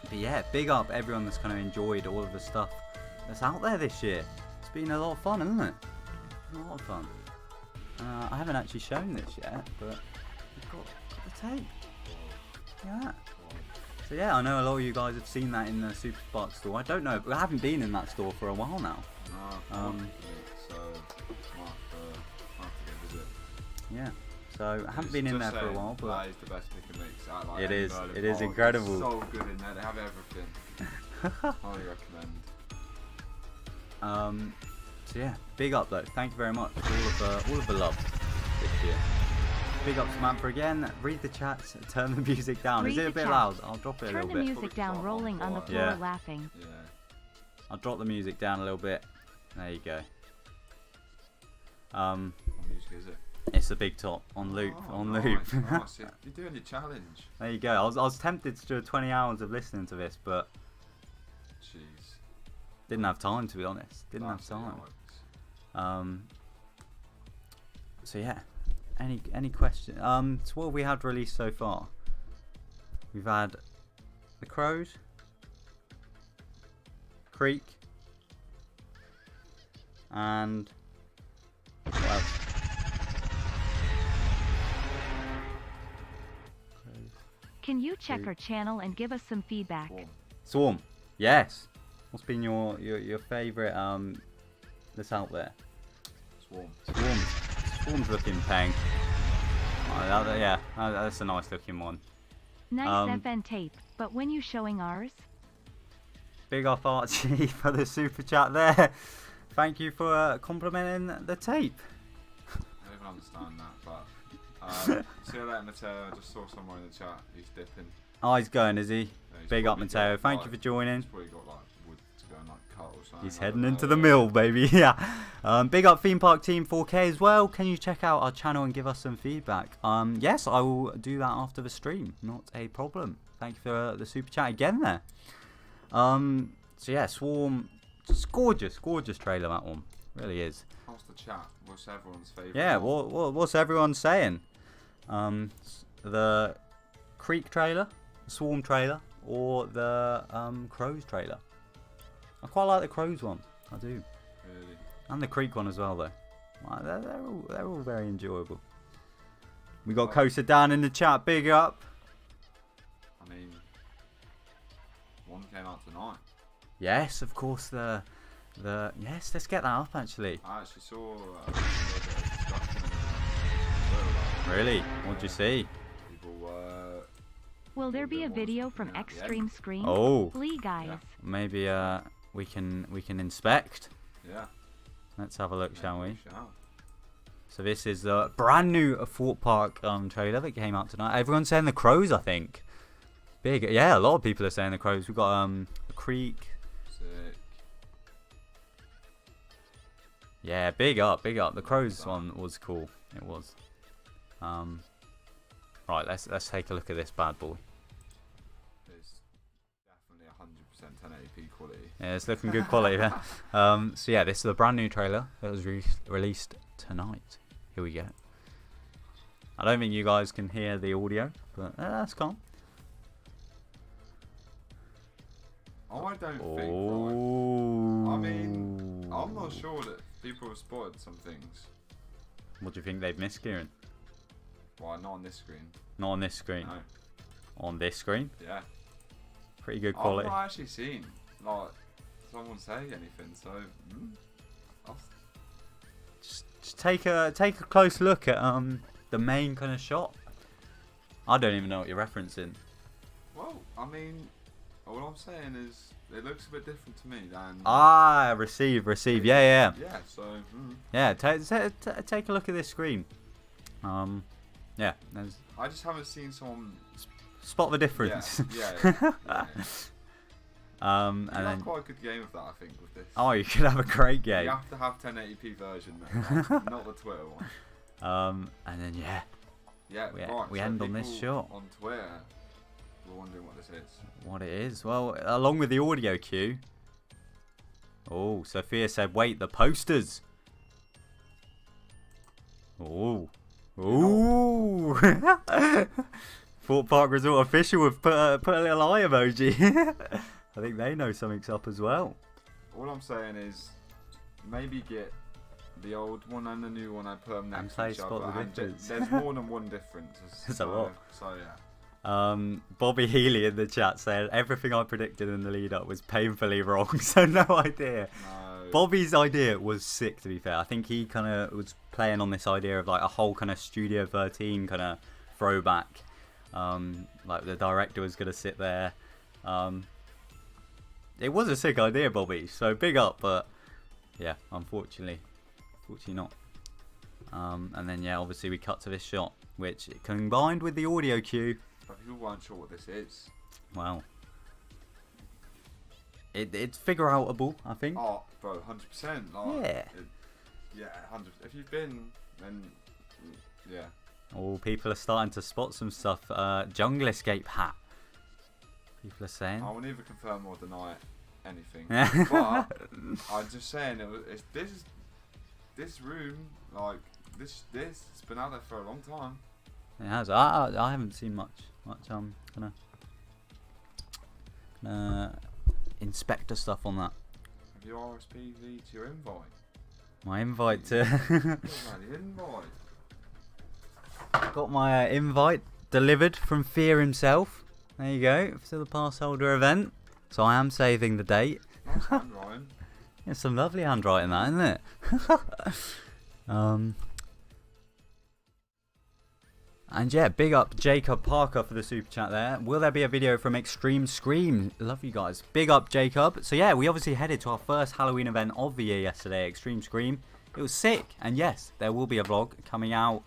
But yeah, big up everyone that's kind of enjoyed all of the stuff that's out there this year. It's been a lot of fun, hasn't it? A lot of fun. I haven't actually shown this yet, but we've got the tape. Yeah. So yeah, I know a lot of you guys have seen that in the Super Spark store. I don't know, but I haven't been in that store for a while now. No, so might have to go visit. Yeah. So I haven't been in there for a while, but that is the best pick and mix. Like it is. Berlin It is Park. incredible. It's so good in there. They have everything. Highly recommend. So yeah, big up though. Thank you very much for all of the love this year. Big up Samantha again. Read the chats. Turn the music down. Read Is it a the bit chat. loud? I'll drop it a Turn little the bit. music down, rolling on the floor, Yeah. laughing. Yeah. I'll drop the music down a little bit. There you go. What music is it? It's the big top on loop. Oh, On nice, loop. nice. You're doing your challenge. There you go. I was tempted to do 20 hours of listening to this, but Jeez. didn't have time, to be honest. Didn't have That's time. yikes. So yeah, any question? So what have we had released so far? We've had the Crows, Creek, and what else? Can you check our channel and give us some feedback? Swarm. Swarm. Yes. What's been your favourite that's out there? Swarm. Swarm's looking peng. Oh, yeah, that's a nice looking one. Nice FN tape, but when you showing ours? Big up Archie for the super chat there. Thank you for complimenting the tape. I don't even understand that, but see you later, Mateo. I just saw someone in the chat. He's dipping. Oh, he's going, is he? Yeah, he's Big up probably Mateo. got, Thank like, you for joining. He's probably got like wood to go and like cut or something. He's I heading don't into know. the mill, baby. Yeah. Big up Theme Park Team 4K as well. Can you check out our channel and give us some feedback? Yes, I will do that after the stream. Not a problem. Thank you for the super chat again there. So yeah, Swarm, just gorgeous trailer, that one. Really is. How's the chat? What's everyone's favourite? Yeah, one? what's everyone saying? The Creek trailer, the Swarm trailer, or the Crows trailer? I quite like the Crows one. I do. Really? And the Creek one as well, though. They're all very enjoyable. We got Kosa down in the chat. Big up. I mean, one came out tonight. Yes, of course. The yes. Let's get that up. Actually. I actually saw a little bit of discussion about it. Really? What'd you see? People Will there be a There was video something from at the Extreme end. Screen? Oh. Lee guys. Yeah. Maybe we can inspect. yeah. Let's have a look, shall we? Shout. So this is the brand new Thorpe Park trailer that came out tonight. Everyone's saying the Crows, I think. Big, yeah. A lot of people are saying the Crows. We've got the Creek. Sick. Yeah, big up. The Crows one was cool. It was. Right, let's take a look at this bad boy. It's definitely 100% 1080p quality. Yeah, it's looking good quality there. So yeah, this is the brand new trailer that was released tonight. Here we go. I don't think you guys can hear the audio, but that's calm. I don't think, right? Oh. I mean, I'm not sure that people have spotted some things. What do you think they've missed, Kieran? Why not on this screen? Not on this screen. No. On this screen? Yeah. Pretty good I've quality. not actually seen like someone say anything, so I'll Just take a close look at the main kind of shot. I don't even know what you're referencing. well, I mean, all I'm saying is it looks a bit different to me than. Ah, receive. Yeah. Yeah. So. Yeah, take a look at this screen. Yeah, I just haven't seen someone. spot the difference. Yeah. And You have then, quite a good game of that, I think, with this. oh, you could have a great game. You have to have 1080p version, though, not the Twitter one. And then yeah, Yeah, we so end on this people shot. on Twitter were wondering what this is. what it is. Well, along with the audio cue. Oh, Sophia said, "Wait, the posters." Oh, ooh. Thorpe Park Resort official have put a little eye emoji. I think they know something's up as well. All I'm saying is, maybe get the old one and the new one. I put them next play to each spot other. the And difference. there's more than one difference. There's a lot. So yeah. Bobby Healy in the chat said everything I predicted in the lead up was painfully wrong, so no idea. No. Bobby's idea was sick, to be fair. I think he kind of was playing on this idea of like a whole kind of Studio 13 kind of throwback. Like the director was going to sit there. It was a sick idea, Bobby. So big up, but yeah, unfortunately not. And then yeah, obviously we cut to this shot, which combined with the audio cue. But people weren't sure what this is. Wow. It's figure outable, I think. Oh, bro, 100%. Like, Yeah. Yeah, 100%. If you've been, then yeah. Oh, people are starting to spot some stuff. Jungle Escape hat. People are saying. I will neither confirm or deny anything. But I'm just saying, this room, like this, it's been out there for a long time. It has. I haven't seen much inspector stuff on that. Have you RSP'd to your invite? My invite to. Invite. Got my invite delivered from Fear himself. There you go, to the pass holder event. So I am saving the date. Nice handwriting. It's some lovely handwriting, that, isn't it? And yeah, big up Jacob Parker for the super chat there. Will there be a video from Extreme Scream? Love you guys. Big up Jacob. So yeah, we obviously headed to our first Halloween event of the year yesterday, Extreme Scream. It was sick. And yes, there will be a vlog coming out.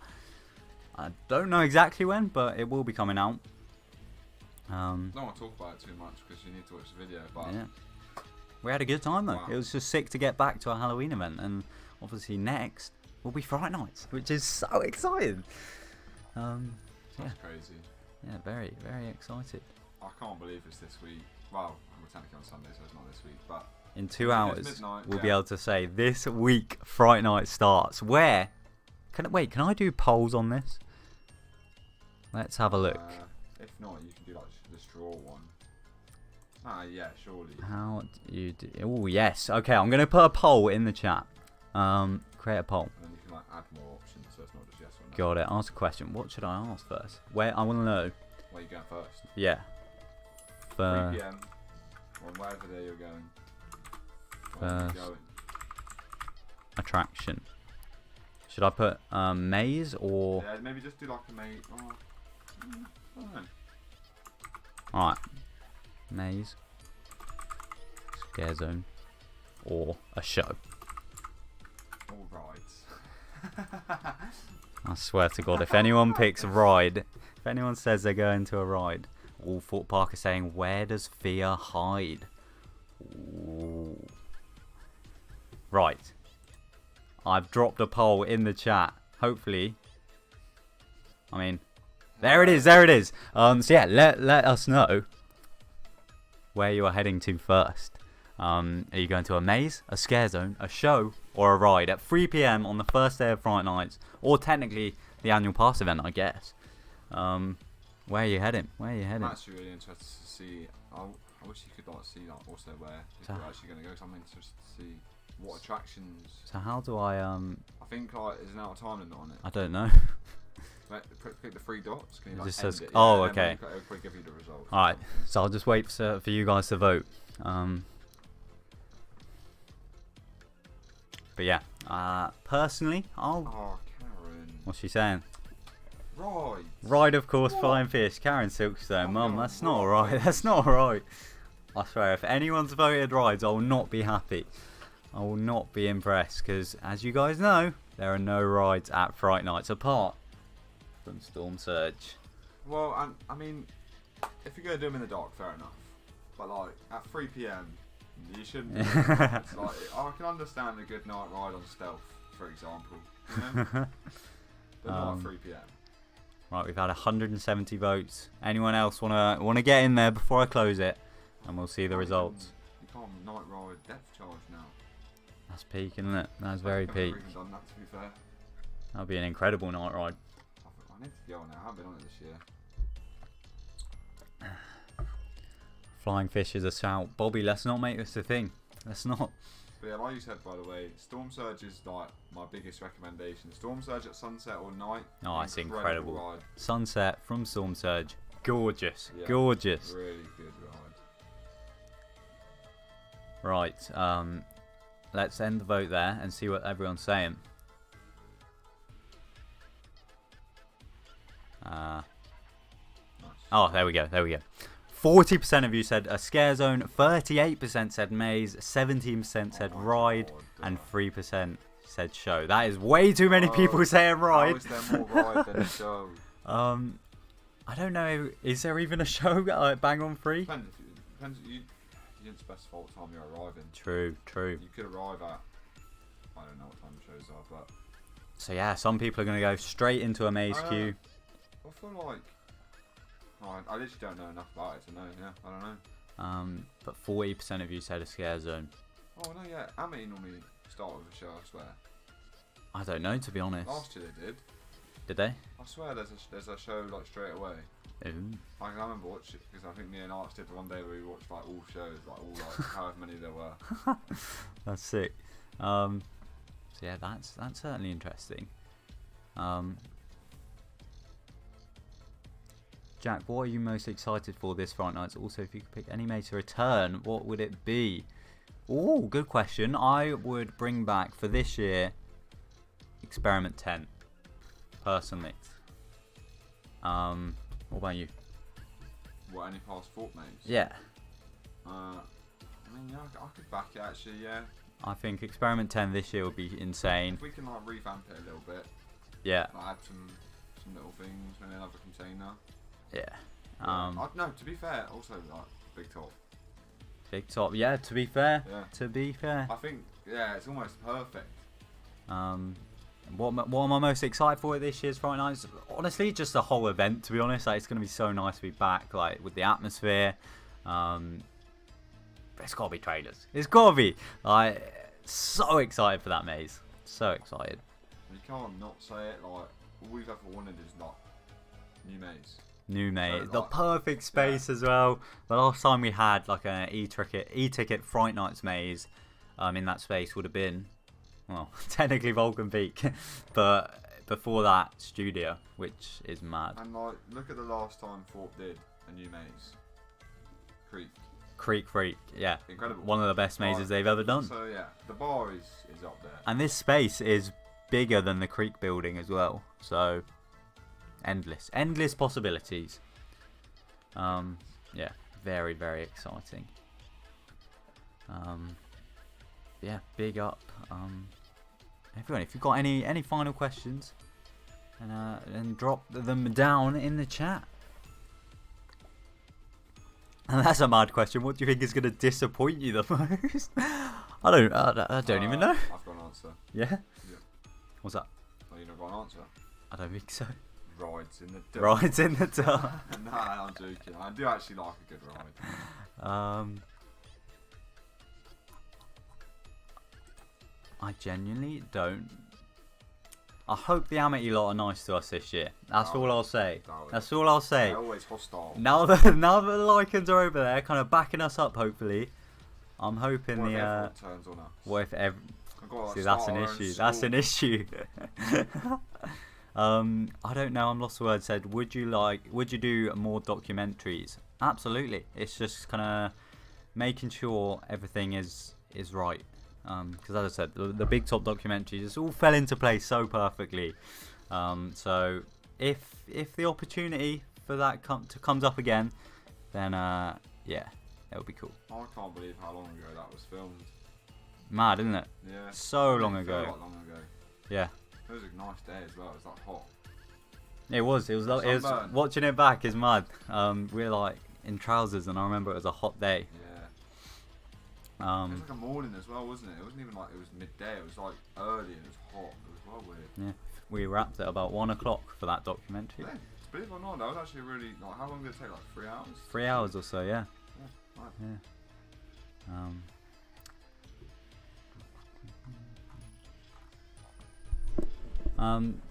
I don't know exactly when, but it will be coming out. I don't want to talk about it too much because you need to watch the video. But yeah, we had a good time though. Wow. It was just sick to get back to our Halloween event, and obviously next will be Fright Nights, which is so exciting. that's crazy. Yeah, very, very excited. I can't believe it's this week. Well, we're technically on Sunday, so it's not this week. But In 2 hours, midnight, we'll be able to say this week Fright Night starts. Where? Can I do polls on this? Let's have a look. If not, you can do like the straw one. Yeah, surely. How do you do? Oh yes. Okay, I'm gonna put a poll in the chat. Create a poll. And then you can like add more options, so it's not just yes or no. Got it. Ask a question. What should I ask first? Where I want to know. Where are you going first? Yeah. 3 PM. Or wherever day you're going. Where are you First. going? Attraction. Should I put maze or? Yeah, maybe just do like a mate. Oh, I don't know. Alright. Maze. Scare zone. Or a show. All rides. I swear to God, if anyone picks ride, if anyone says they're going to a ride, all Thorpe Park are saying, where does fear hide? Ooh. Right. I've dropped a poll in the chat. Hopefully. I mean, there it is. So yeah, let us know where you are heading to first. Are you going to a maze, a scare zone, a show, or a ride at 3 PM on the first day of Fright Nights, or technically the annual pass event, I guess. Where are you heading? I'm actually really interested to see. I wish you could like see like also where people are actually going to go. So I'm interested to see what attractions. So how do I I think like there's an out of time limit on it. I don't know. Click the 3 dots. Can you, It like, just end says- it? oh, and then okay. It'll probably give you the results. Alright, so I'll just wait for you guys to vote. But yeah, personally, Oh, Karen. what's she saying? Right. Ride, of course, Flying Fish, Karen Silkstone. Mum, that's not alright, that's not alright. I swear, if anyone's voted rides, I will not be happy. I will not be impressed, because as you guys know, there are no rides at Fright Nights apart from Storm Surge. Well, I mean, if you're going to do them in the dark, fair enough. But like, at 3 PM, you shouldn't. It's like, I can understand a good night ride on Stealth, for example. You know? But not at 3 PM. Right, we've had 170 votes. Anyone else wanna get in there before I close it, and we'll see the results. You can't night ride depth charge now. That's peak, isn't it? That's very I've never peak. even done that, to be fair. That'll be an incredible night ride. I need to go on it. I haven't been on it this year. Flying Fish is a shout. Bobby, let's not make this a thing. Let's not. But yeah, like you said, by the way, Storm Surge is like my biggest recommendation. Storm Surge at sunset or night. Oh, it's incredible. Ride. Sunset from Storm Surge. Gorgeous. Yeah, Gorgeous. Really good ride. Right. let's end the vote there and see what everyone's saying. Oh, there we go. 40% of you said a scare zone, 38% said maze, 17% said ride, and 3% said show. That is way too many people saying ride. How is there more ride than a show? I don't know. Is there even a show like Bang on 3? Depends. You didn't specify what time you're arriving. True. You could arrive at, I don't know what time the shows are, but. So yeah, some people are going to go straight into a maze queue. I feel like. I literally don't know enough about it to know. Yeah, I don't know. But 40% of you said a scare zone. Oh no, yeah. IMA normally start with a show. I swear. I don't know, to be honest. Last year they did. Did they? I swear there's a show like straight away. Ooh. I remember watching it because I think me and Arch did one day where we watched like all shows, like all like however many there were. That's sick. So yeah, that's certainly interesting. Jack, what are you most excited for this Fright Nights? Also, if you could pick any maze to return, what would it be? Oh, good question. I would bring back for this year Experiment 10, personally. What about you? What, any past Thorpe maze? Yeah. I mean, yeah, I could back it actually, yeah. I think Experiment 10 this year would be insane. If we can like revamp it a little bit. Yeah. Like, add some little things, maybe another container. Yeah. No, to be fair, also like Big Top. Big Top. Yeah. To be fair. Yeah. To be fair. I think it's almost perfect. What am I most excited for this year's Fright Nights? Honestly, just the whole event. To be honest, like, it's gonna be so nice to be back, like with the atmosphere. It's gotta be trailers. It's gotta be. Like, so excited for that maze. So excited. You can't not say it. Like all we've ever wanted is like new maze. New maze, So, the like, perfect space as well. The last time we had like an e-ticket Fright Nights maze, in that space would have been, well, technically Vulcan Peak, but before that Studio, which is mad. And like, look at the last time Thorpe did a new maze. Creek Freak, yeah, Incredible. one of the best mazes they've ever done. So yeah, the bar is up there. And this space is bigger than the Creek building as well, so endless possibilities. Yeah, very, very exciting. Yeah, big up everyone. If you've got any final questions, and drop them down in the chat. And that's a mad question. What do you think is going to disappoint you the most? I don't even know. I've got an answer. Yeah? Yeah. What's that? Oh, you not got an answer? I don't think so. Rides in the dirt. Rides in the dark. Nah, I'm joking. I do actually like a good ride. I genuinely don't. I hope the Amity lot are nice to us this year. That's all I'll say. That's all I'll say. They're always hostile. Now that the Lycans are over there, kind of backing us up, hopefully. I'm hoping What if the. everyone turns on us? What if every? I've got to, like, See, that's start an our own issue. school. That's an issue. I don't know. I'm lost for words. Said, would you do more documentaries? Absolutely. It's just kind of making sure everything is right. Because as I said, the Big Top documentaries, it's all fell into place so perfectly. So if the opportunity for that comes up again, then yeah, it would be cool. I can't believe how long ago that was filmed. Mad, isn't it? Yeah. So It long felt ago. like long ago. Yeah. It was a nice day as well. It was like hot. It was Sunburn. watching it back is mad. We're like in trousers, and I remember it was a hot day. Yeah. It was like a morning as well, wasn't it? It wasn't even like it was midday. It was like early and it was hot. It was well weird. Yeah, we wrapped at about 1 o'clock for that documentary. Yeah, believe it or not, that was actually really like. How long did it take? Like 3 hours? 3 hours or so, yeah. Yeah. Right. Yeah.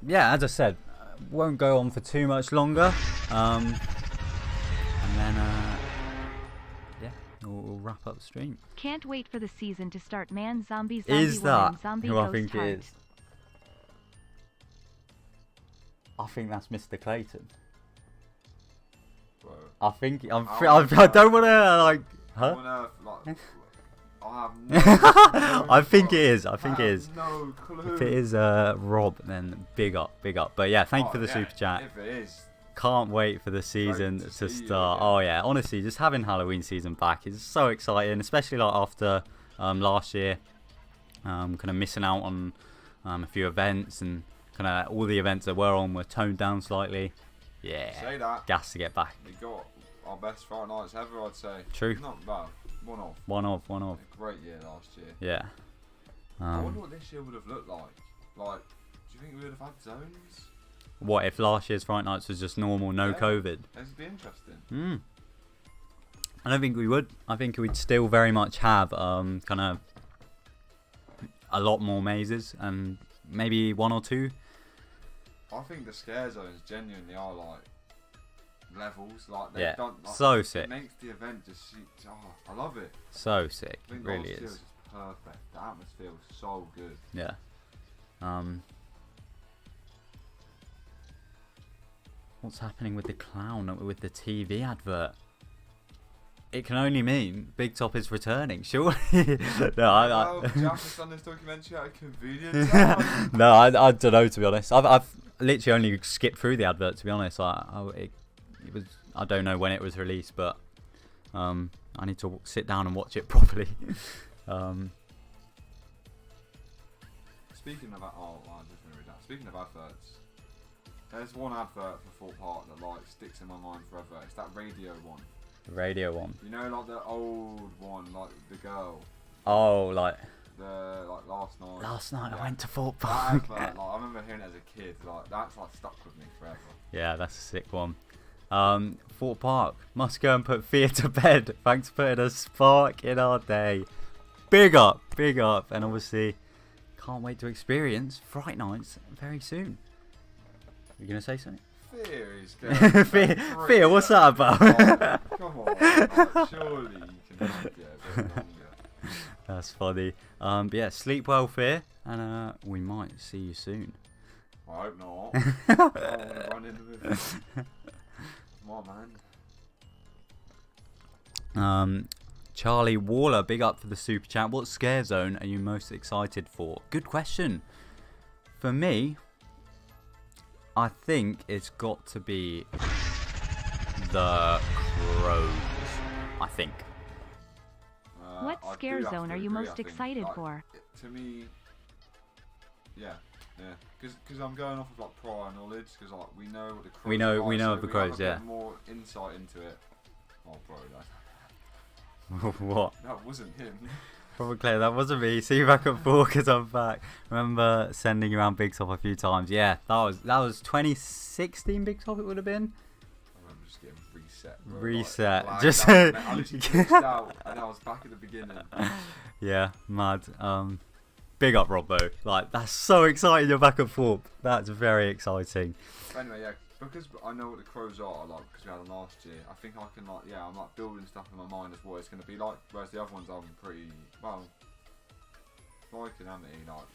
Yeah, as I said, won't go on for too much longer. And then, yeah, we'll wrap up the stream. Can't wait for the season to start, man. Zombie Is woman, that zombie who I ghost think heart. it is? I think that's Mr. Clayton. Bro. I think I How don't want to like. I Huh? wanna, like, I have no clue. I think it is. I think I it have is. No clue. If it is Rob, then big up, big up. But yeah, thank you for the super chat. If it is, Can't wait for the season to to see you start. again. Oh yeah, honestly, just having Halloween season back is so exciting, especially like after last year, kind of missing out on a few events, and kind of all the events that were on were toned down slightly. Yeah, say that. gas to get back. We got our best Fright Nights ever, I'd say. True. Not bad. One off. One of. A great year last year. Yeah. I wonder what this year would have looked like. Like, do you think we would have had zones? What if last year's Fright Nights was just normal, no Yeah. COVID? This would be interesting. I don't think we would. I think we'd still very much have kind of a lot more mazes and maybe one or two. I think the scare zones genuinely are like levels. Like they've Yeah, done, like, so sick. It makes the event just. I love it. So sick. I It think really last year was is. just perfect. The atmosphere was so good. Yeah. What's happening with the clown with the TV advert? It can only mean Big Top is returning, surely. No, Well, Jack has done this documentary at a convenient time. no, I don't know, to be honest. I've literally only skipped through the advert, to be honest. It was, I don't know when it was released, but I need to sit down and watch it properly. Speaking of I'm just gonna read that. Speaking of adverts, there's one advert for Thorpe Park that like sticks in my mind forever. It's that radio one. The radio one. You know, like the old one, like the girl. Oh, like Last night. last night Yeah. I went to Thorpe That Park. advert, like, I remember hearing it as a kid. Like that's like stuck with me forever. Yeah, that's a sick one. Thorpe Park. Must go and put fear to bed. Thanks for putting a spark in our day. Big up, and obviously can't wait to experience Fright Nights very soon. You gonna say something? Fear is going. Fear, what's that about? Come on, like, surely you can make it a bit longer. That's funny. But yeah, sleep well, Fear, and we might see you soon. I hope not. I don't want to run into this. Come on, man. Charlie Waller, big up for the super chat. What scare zone are you most excited for? Good question. For me, I think it's got to be the Crows. I think. What I scare do have zone to are you agree, most I think. excited Like, for? To me, yeah. Because I'm going off of like prior knowledge. Because like we know what the crows We know are, so of the we crows, have a yeah. bit more insight into it. Oh, bro, What? that wasn't him. Probably that wasn't me. See you back at 4 because I'm back. Remember sending you around Big Top a few times. Yeah, that was 2016 Big Top. It would have been. I remember just getting reset. Bro. Reset. Like, Just I literally glitched out and I was back at the beginning. yeah, mad. Big up, Robbo. Like that's so exciting. You're back at 4. That's very exciting. Anyway, yeah, because I know what the crows are like because we had them last year. I think I can like I'm like building stuff in my mind as what it's going to be like. Whereas the other ones I'm pretty well like an Amity. Like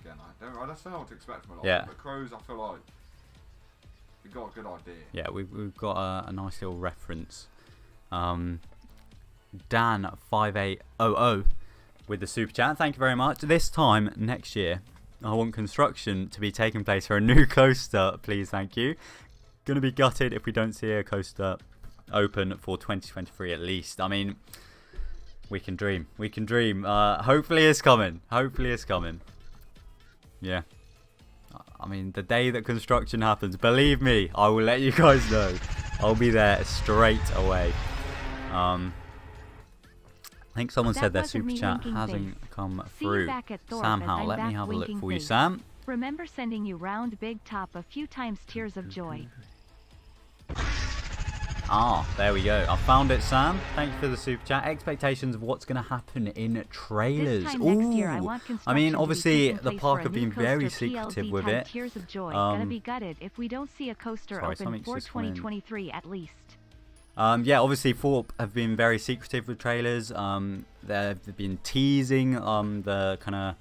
again, I just don't know what to expect from it. Like, Yeah. But crows, I feel like we got a good idea. Yeah, we've got a nice little reference. Dan5800 with the super chat. Thank you very much. This time next year, I want construction to be taking place for a new coaster. Please, thank you. Gonna be gutted if we don't see a coaster open for 2023 at least. I mean, we can dream. We can dream. Hopefully it's coming. Hopefully it's coming. Yeah. I mean, the day that construction happens, believe me, I will let you guys know. I'll be there straight away. I think someone said their super chat hasn't come through. Sam Howe, let me have a look for you, Sam. Remember sending you round Big Top a few times tears of joy. Ah, there we go. I found it, Sam. Thank you for the super chat. Expectations of what's going to happen in trailers. This time next year, I want I mean, construction to be obviously, taking the place park for a have new been very coaster, secretive PLZ with timed it. Tears of Joy. Gonna be gutted if we don't see a coaster Sorry, open something's for just went in. 2023 at least. Yeah, obviously Thorpe have been very secretive with trailers. They've been teasing the kind of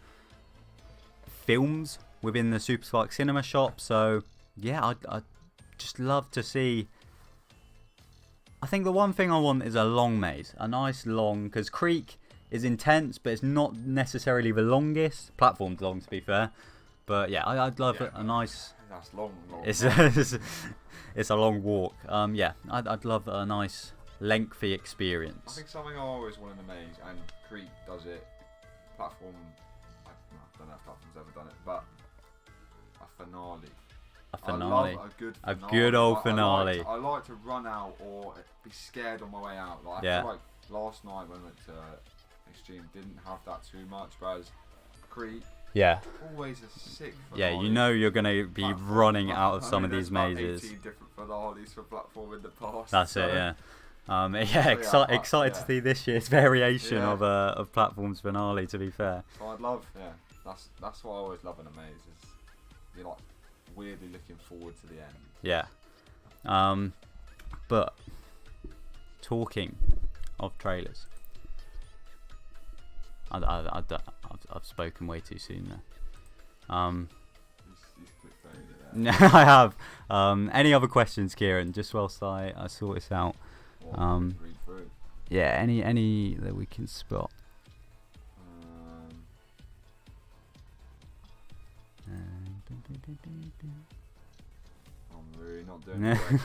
films within the Super Spark Cinema shop. So yeah, I'd just love to see. I think the one thing I want is a long maze, a nice long, because Creek is intense, but it's not necessarily the longest. Platform's long, to be fair. But yeah, I'd love a nice. That's long. It's it's a long walk. Yeah, I'd love a nice lengthy experience. I think something I always want in a maze, and Creek does it. Platform. I don't know if Platform's ever done it, but a finale. A finale. I love a good A finale. good old finale. I like to run out or be scared on my way out. Like, I feel like last night when I went to Extreme didn't have that too much, whereas Creek. Yeah. Always a sick finale. Yeah, you know you're going to be running out of some of these there's mazes. 18 different finales for Platform in the past. That's it, yeah. Excited to see this year's variation of Platform's finale, to be fair. So I'd love, that's what I always love in a maze, is you're like weirdly looking forward to the end. Yeah. But talking of trailers, I've spoken way too soon there. You I have. Any other questions, Kieran? Just whilst I sort this out. read through. Yeah, any that we can spot. I'm really not doing it. You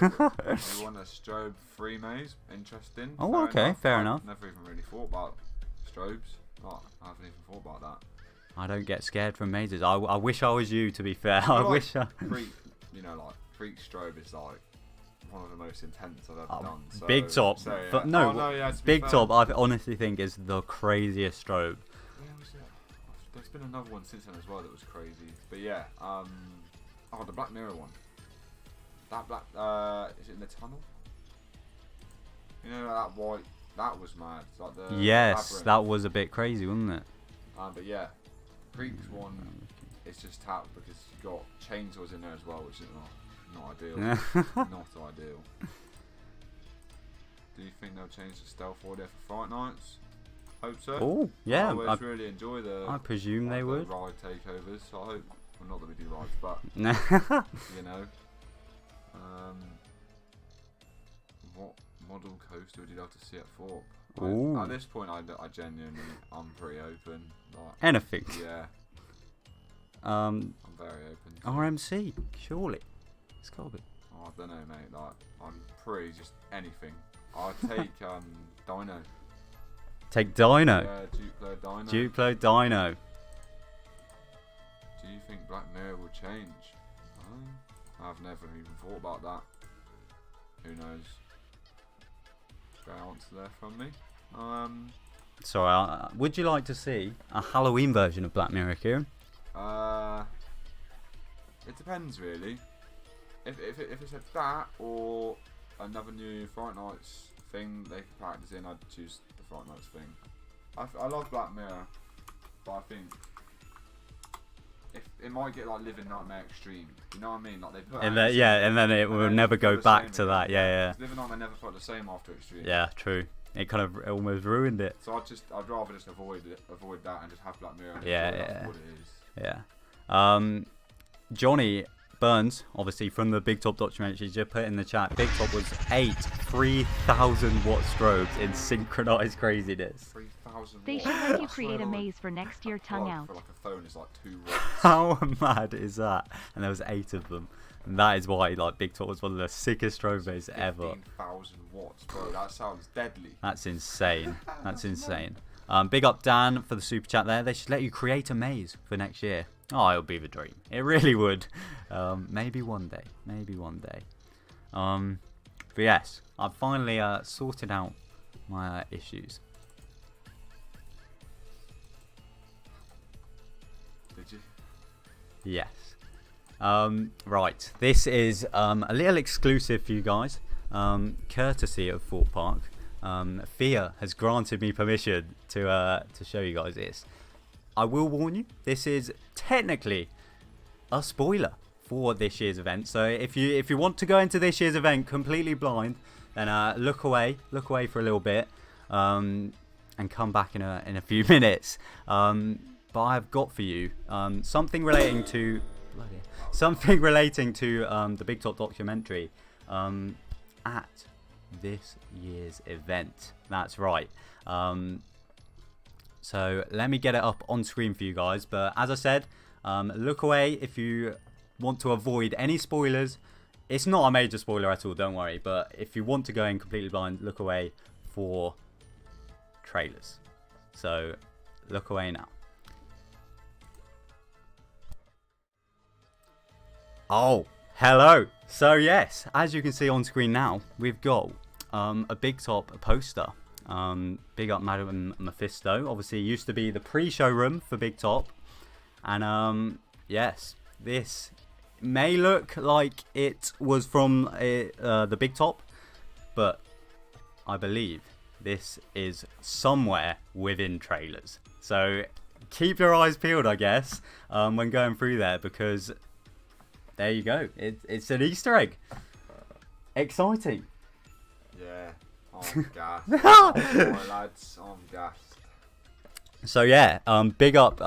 want a strobe free maze? Interesting. Oh, okay, fair enough. I've never even really thought about strobes. Oh, I haven't even thought about that. I don't get scared from mazes. I wish I was you, to be fair. I like wish. Freak, Freak strobe is like one of the most intense I've ever done. So, Big Top, so, yeah. but Big Top, I honestly think is the craziest strobe. Yeah, there's been another one since then as well that was crazy. But yeah, the Black Mirror one. That black, is it in the tunnel? You know that white, that was mad. It's like the Yes, labyrinth. that was a bit crazy, wasn't it? But yeah, Creek's one is just tapped because you got chainsaws in there as well, which is not ideal. Not ideal. Do you think they'll change the stealth order for Fright Nights? Hope so. Oh, yeah. I always really enjoy the. I presume they would. Ride takeovers. So I hope. Well, not that we do rides, but you know. What model coaster would you like to see at Thorpe? At this point, I genuinely, I'm pretty open. Like, anything. Yeah. I'm very open. RMC, surely. It's gotta be. Oh, I don't know, mate. Like, I'm pretty just anything. I'd take Dino. Take Dino. Yeah, Duplo Dino. Duplo Dino. Do you think Black Mirror will change? I've never even thought about that. Who knows? Great answer there from me. Sorry, would you like to see a Halloween version of Black Mirror, Kieran? It depends really. If it's a that or another new Fright Nights thing they can practice in, I'd choose the Fright Nights thing. I love Black Mirror, but I think it might get like Living Nightmare Extreme. You know what I mean? Like they put And then it will never go back to that. Yeah. Living Nightmare never felt the same after Extreme. Yeah, true. It kind of almost ruined it. So I'd rather just avoid that and just have Black Mirror. And Yeah. What it is. Yeah. Johnny Burns, obviously from the Big Top documentary, just put in the chat. Big Top was 3,000 watt strobes in synchronized craziness. 3,000. They should let you create a maze for next year, tongue out. For like a phone is like 2 watts. How mad is that? And there was 8 of them. And that is why like Big Top was one of the sickest strobe mazes ever. 15,000 watts, bro. That sounds deadly. That's insane. That's insane. Big up Dan for the super chat there. They should let you create a maze for next year. Oh, it'll be the dream. It really would. Maybe one day. But yes, I've finally sorted out my issues. Did you? Yes. Right. This is a little exclusive for you guys, courtesy of Thorpe Park. Thea has granted me permission to show you guys this. I will warn you, this is technically a spoiler for this year's event. So if you want to go into this year's event completely blind, then look away for a little bit, and come back in a few minutes. But I've got for you something relating to the Big Top documentary at this year's event. That's right. So let me get it up on screen for you guys. But as I said, look away if you want to avoid any spoilers. It's not a major spoiler at all, don't worry. But if you want to go in completely blind, look away for trailers. So look away now. Oh, hello. So yes, as you can see on screen now, we've got a Big Top poster. Big up Madam Mephisto. Obviously, it used to be the pre-show room for Big Top. And yes, this may look like it was from the Big Top, but I believe this is somewhere within trailers. So keep your eyes peeled, I guess, when going through there, because there you go. It's an Easter egg. Exciting. Yeah, I'm gassed. My lads, I'm gassed. So yeah, big up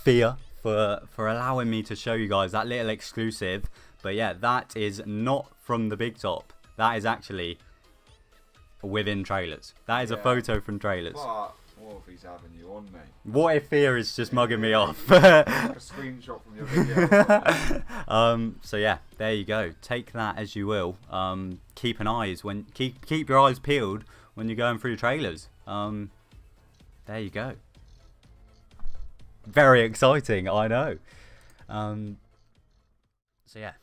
Fia for allowing me to show you guys that little exclusive. But yeah, that is not from the Big Top. That is actually within trailers. That is a photo from trailers. But what if he's having you on me? What if Fia is just mugging me off? Like a screenshot from your video. So yeah, there you go. Take that as you will. Keep your eyes peeled when you're going through trailers. There you go. Very exciting, I know. So yeah,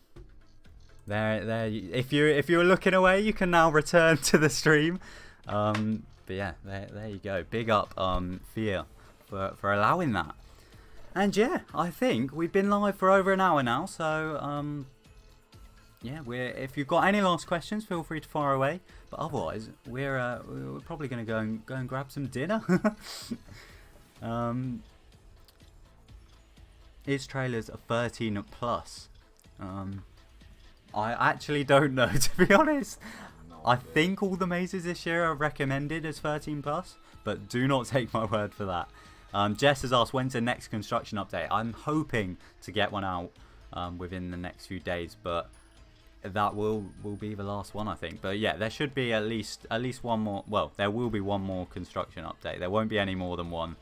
there. If you're looking away, you can now return to the stream. But yeah, there you go. Big up Fia for allowing that. And yeah, I think we've been live for over an hour now. So yeah, if you've got any last questions, feel free to fire away. But otherwise, we're probably going to go and grab some dinner. Is trailers a 13 plus? I actually don't know, to be honest. I think all the mazes this year are recommended as 13 plus, but do not take my word for that. Jess has asked, when's the next construction update? I'm hoping to get one out within the next few days, but that will be the last one, I think. But yeah, there should be at least one more. Well, there will be one more construction update. There won't be any more than one,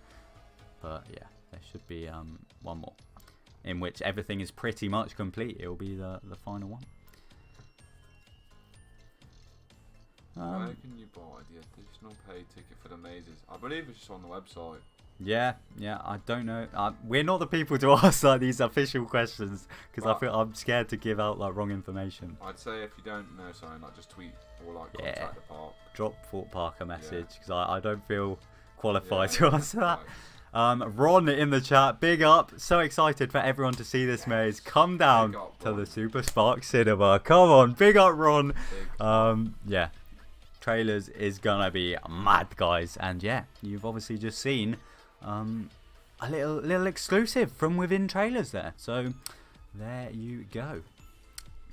but yeah, there should be one more, in which everything is pretty much complete. It will be the final one. Where can you buy the additional paid ticket for the mazes? I believe it's just on the website. Yeah, I don't know. We're not the people to ask like these official questions, because I feel I'm scared to give out like wrong information. I'd say if you don't know something, like just tweet or like contact the park. Drop Thorpe Park a message, because I don't feel qualified to answer that. Ron in the chat, big up. So excited for everyone to see this maze. Come down to the Super Spark Cinema. Come on, big up, Ron. Yeah. Trailers is gonna be mad, guys, and yeah, you've obviously just seen a little exclusive from within trailers there, so there you go.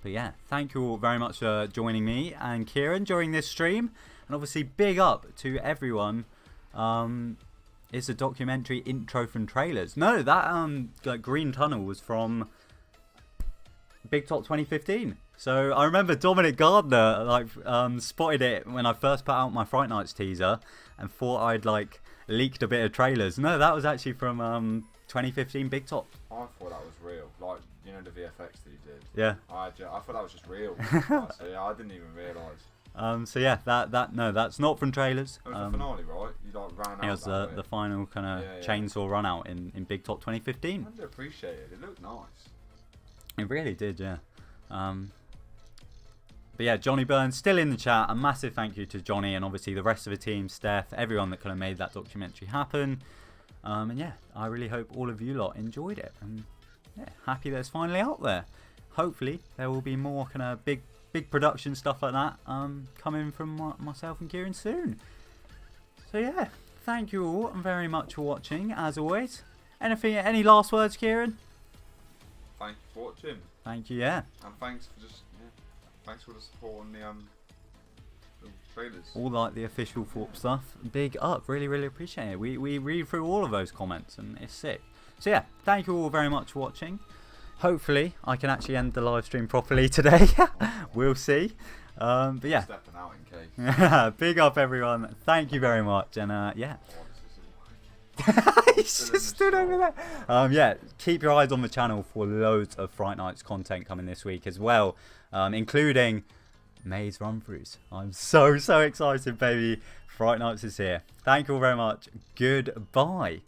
But yeah, thank you all very much for joining me and Kieran during this stream, and obviously big up to everyone. It's a documentary intro from trailers. No, that like green tunnel was from Big Top 2015. So I remember Dominic Gardner like spotted it when I first put out my Fright Nights teaser and thought I'd like leaked a bit of trailers. No, that was actually from 2015 Big Top. I thought that was real, like you know the VFX that he did. Yeah. I thought that was just real. So yeah, I didn't even realise. So yeah, that's not from trailers. It was the finale, right? You like ran out. It was the final kind of chainsaw run out in Big Top 2015. I appreciate it. It looked nice. It really did, yeah. But yeah, Johnny Burns still in the chat. A massive thank you to Johnny and obviously the rest of the team, Steph, everyone that kind of made that documentary happen. And yeah, I really hope all of you lot enjoyed it. And yeah, happy that it's finally out there. Hopefully there will be more kind of big production stuff like that coming from myself and Kieran soon. So yeah, thank you all very much for watching as always. Any last words, Kieran? Thank you for watching. Thank you, yeah. And thanks for the support on the trailers. All like the official Thorpe stuff. Big up, really appreciate it. We read through all of those comments and it's sick. So yeah, thank you all very much for watching. Hopefully I can actually end the live stream properly today. We'll see. But yeah. Stepping out in case. Big up everyone. Thank you very much. And yeah. He's just stood over there. Yeah, keep your eyes on the channel for loads of Fright Nights content coming this week as well, including maze run-throughs. I'm so excited, baby. Fright Nights is here. Thank you all very much. Goodbye.